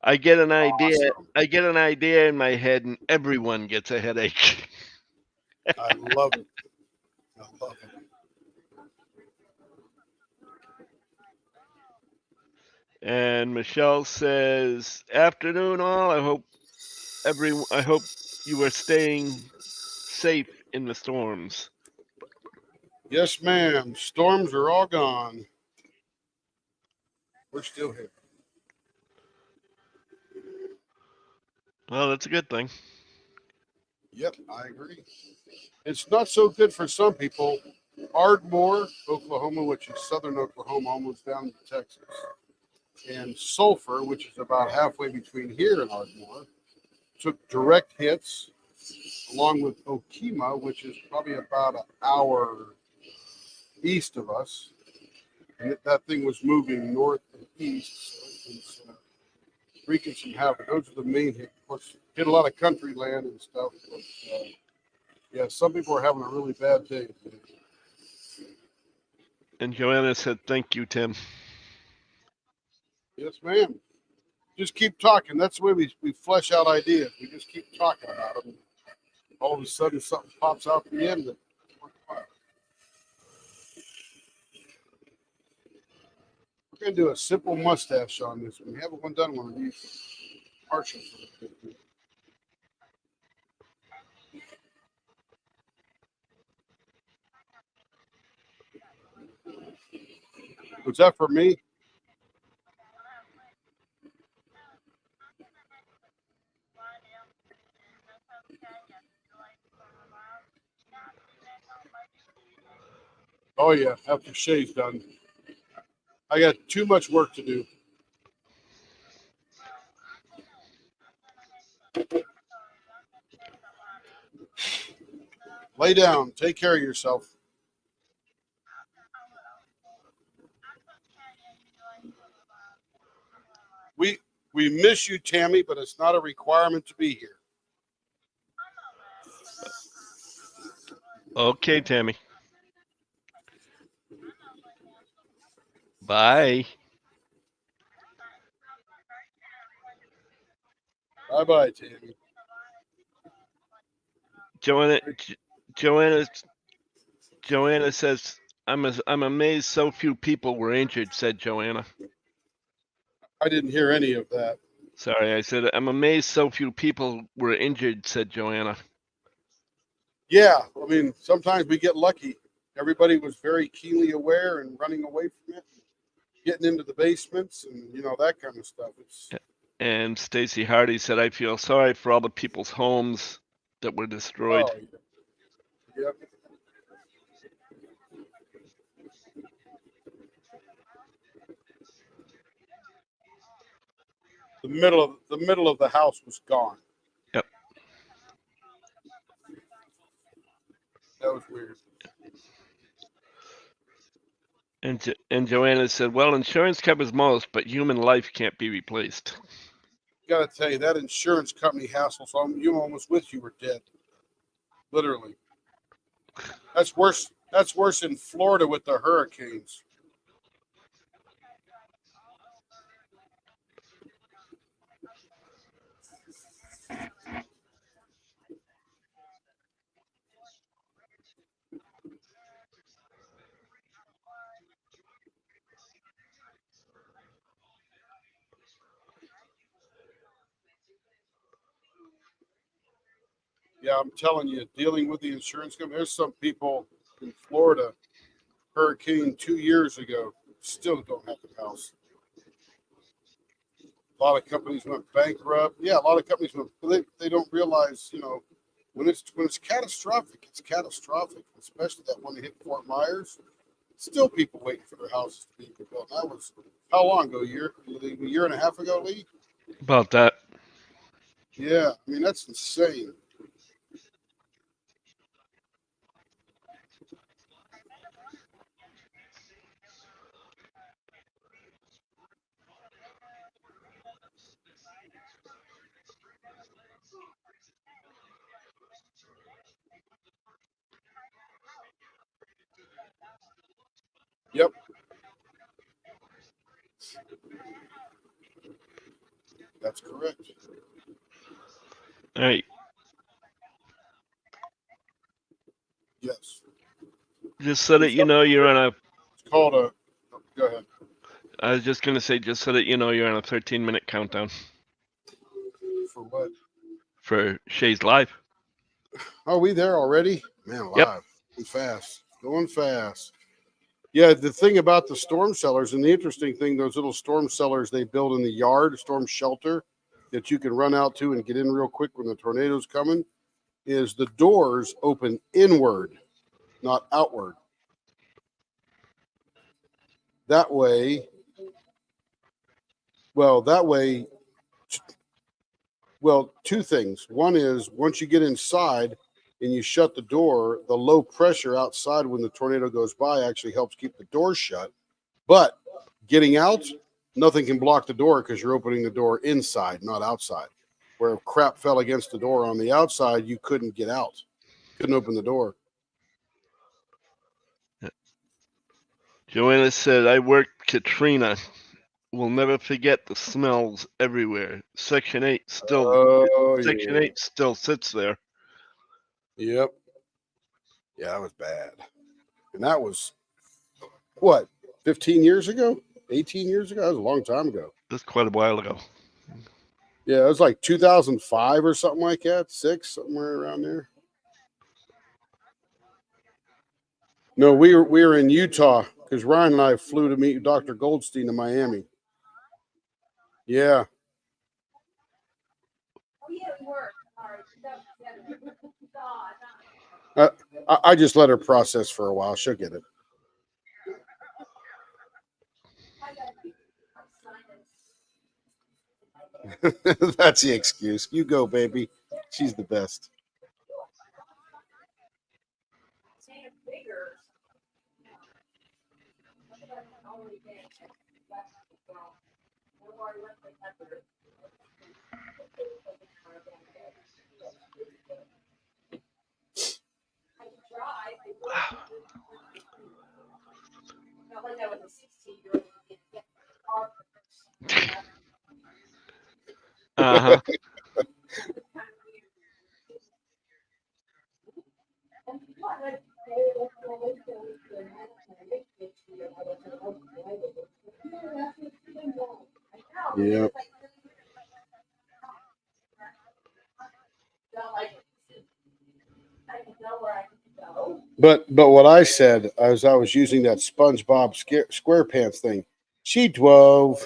I get an idea. Awesome. I get an idea in my head, and everyone gets a headache. I love it. I love it. And Michelle says, afternoon all. I hope you are staying safe in the storms. Yes, ma'am. Storms are all gone. We're still here. Well, that's a good thing. Yep, I agree. It's not so good for some people. Ardmore, Oklahoma, which is southern Oklahoma, almost down to Texas, and Sulphur, which is about halfway between here and Ardmore, took direct hits, along with Okima, which is probably about an hour east of us. And that thing was moving north and east, so it was wreaking some havoc. Those are the main hit. Of course, hit a lot of country land and stuff. But, yeah, some people are having a really bad day. And Joanna said, thank you, Tim. Yes, ma'am. Just keep talking. That's the way we flesh out ideas. We just keep talking about them. All of a sudden, something pops out at the end. We're going to do a simple mustache on this one. We haven't done one of these partials. Was that for me? Oh, yeah, after Shay's done. I got too much work to do. Lay down. Take care of yourself. We miss you, Tammy, but it's not a requirement to be here. Okay, Tammy. Bye. Bye-bye, Tammy. Joanna says, I'm amazed so few people were injured, said Joanna. I didn't hear any of that. Sorry, I said, I'm amazed so few people were injured, said Joanna. Yeah, I mean, sometimes we get lucky. Everybody was very keenly aware and running away from it, getting into the basements and, that kind of stuff. And Stacy Hardy said, I feel sorry for all the people's homes that were destroyed. Oh, yeah. Yep. The middle of the house was gone. Yep. That was weird. And Joanna said, well, insurance covers most, but human life can't be replaced. Got to tell you, that insurance company hassle, so you almost wish you were dead. Literally. That's worse. That's worse in Florida with the hurricanes. Yeah, I'm telling you, dealing with the insurance company, there's some people in Florida, hurricane 2 years ago, still don't have the house. A lot of companies went bankrupt. Yeah, a lot of companies went, they don't realize, when it's catastrophic, it's catastrophic, especially that one that hit Fort Myers. Still people waiting for their houses to be rebuilt. That was how long ago? A year and a half ago, Lee? About that. Yeah, I mean, that's insane. Yep. That's correct. All right. Yes. Just so that you know, you're on a. It's called a. Go ahead. I was just gonna say, just so that you know, you're on a 13-minute countdown For what? for Shay's live. Are we there already? Man, alive. Yep. Going fast. Going fast. Yeah, the thing about the storm cellars, and the interesting thing, those little storm cellars they build in the yard, storm shelter that you can run out to and get in real quick when the tornado's coming, is the doors open inward, not outward. That way, two things. One is once you get inside and you shut the door, the low pressure outside when the tornado goes by actually helps keep the door shut. But getting out, nothing can block the door because you're opening the door inside, not outside. Where if crap fell against the door on the outside, you couldn't get out, couldn't open the door. Joanna said, I worked Katrina. We'll never forget the smells everywhere. Section 8 still Section 8 still sits there. Yep. Yeah, that was bad. And that was what, 15 years ago? 18 years ago? That was a long time ago. That's quite a while ago. Yeah, it was like 2005 or something like that, 6, somewhere around there. No, we were in Utah because Ryan and I flew to meet Dr. Goldstein in Miami. Yeah. I just let her process for a while. She'll get it. That's the excuse. You go, baby. She's the best. Uh-huh. Yeah. But what I said as I was using that SpongeBob SquarePants thing, she drove.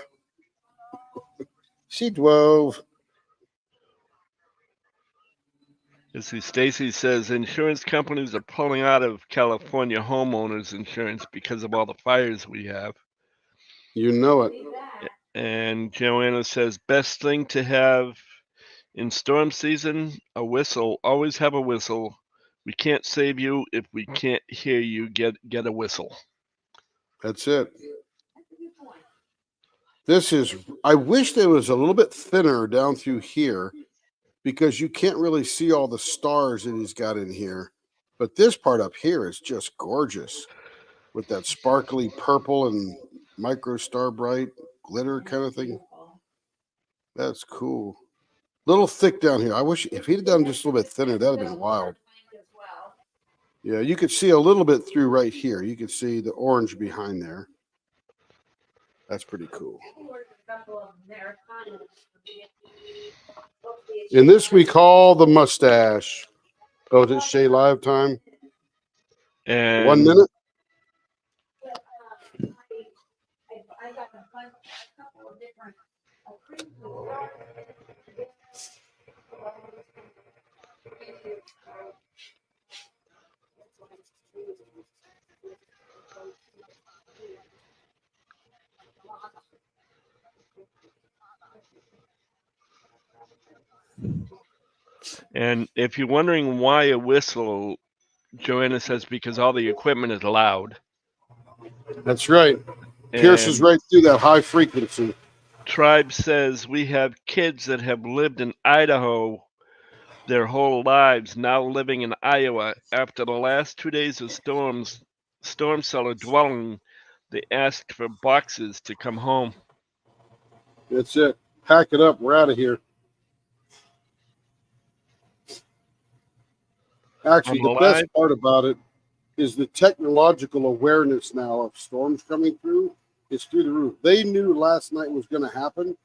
She drove. Let's see, Stacy says insurance companies are pulling out of California homeowners insurance because of all the fires we have. You know it. And Joanna says best thing to have in storm season, a whistle. Always have a whistle. We can't save you if we can't hear you. Get a whistle. That's it. This is, I wish it was a little bit thinner down through here because you can't really see all the stars that he's got in here. But this part up here is just gorgeous with that sparkly purple and micro star bright glitter kind of thing. That's cool. Little thick down here. I wish if he'd done just a little bit thinner, that'd have been wild. Yeah, you could see a little bit through right here. You could see the orange behind there. That's pretty cool. And this we call the mustache. Oh, is it Shay Live time? And 1 minute? And if you're wondering why a whistle, Joanna says because all the equipment is loud. That's right. Pierces right through that high frequency. Tribe says we have kids that have lived in Idaho their whole lives, now living in Iowa. After the last 2 days of storms, storm cellar dwelling, They asked for boxes to come home. That's it. Pack it up. We're out of here. Actually, I'm the best alive. part about it is the technological awareness now of storms coming through. It's through the roof. They knew last night was going to happen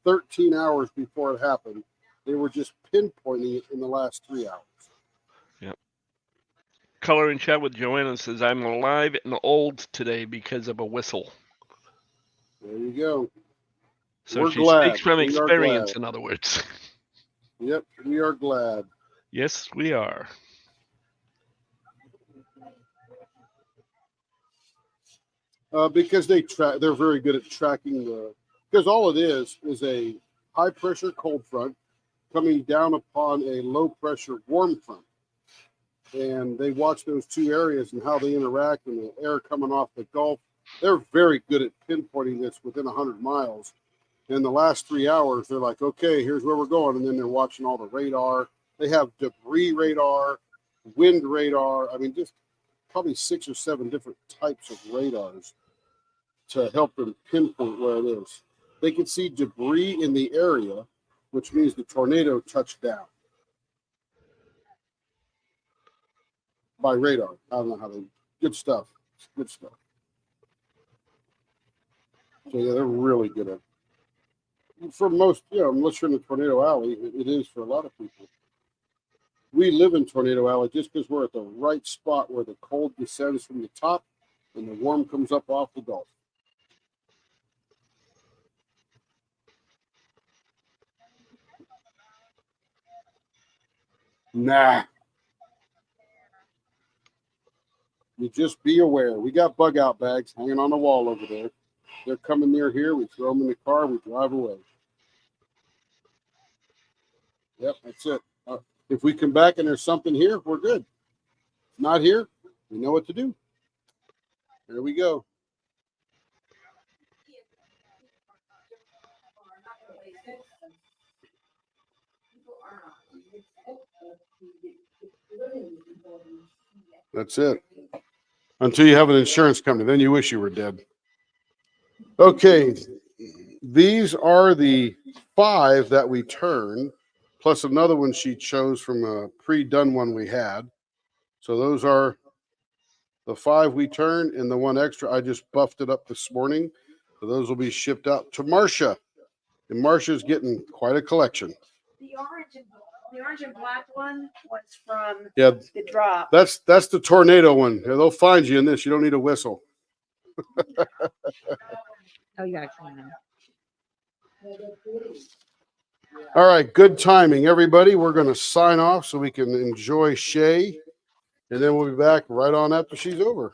13 hours before it happened. They were just pinpointing it in the last 3 hours. Color and chat with Joanna says, I'm alive and old today because of a whistle. There you go. So We're she glad. speaks from We are experience, glad. in other words. Yep, we are glad. Yes, we are. Because they're very good at tracking because all it is a high pressure cold front coming down upon a low pressure warm front. And they watch those two areas and how they interact and the air coming off the Gulf. They're very good at pinpointing this within 100 miles. In the last 3 hours, they're like, okay, here's where we're going. And then they're watching all the radar. They have debris radar, wind radar. I mean, just probably 6 or 7 different types of radars to help them pinpoint where it is. They can see debris in the area, which means the tornado touched down by radar. I don't know how they, good stuff. Good stuff. So yeah, they're really good at it. For most, unless you're in the tornado alley, it is for a lot of people. We live in Tornado Alley just because we're at the right spot where the cold descends from the top and the warm comes up off the Gulf. Nah. You just be aware. We got bug out bags hanging on the wall over there. They're coming near here. We throw them in the car. We drive away. Yep, that's it. If we come back and there's something here, we're good. If not here, we know what to do. There we go. That's it. Until you have an insurance company, then you wish you were dead. Okay, these are the 5 that we turned, plus another one she chose from a pre-done one we had. So those are the 5 we turned, and the one extra, I just buffed it up this morning. So those will be shipped out to Marcia. And Marcia's getting quite a collection. The orange and black one was from Yeah, the drop. that's the tornado one. Yeah, they'll find you in this. You don't need a whistle. Oh, you gotta clean them. All right, good timing, everybody. We're going to sign off so we can enjoy Shay, and then we'll be back right on after she's over.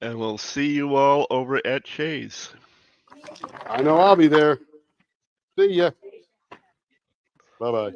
And we'll see you all over at Shay's. I know I'll be there. See ya. Bye-bye.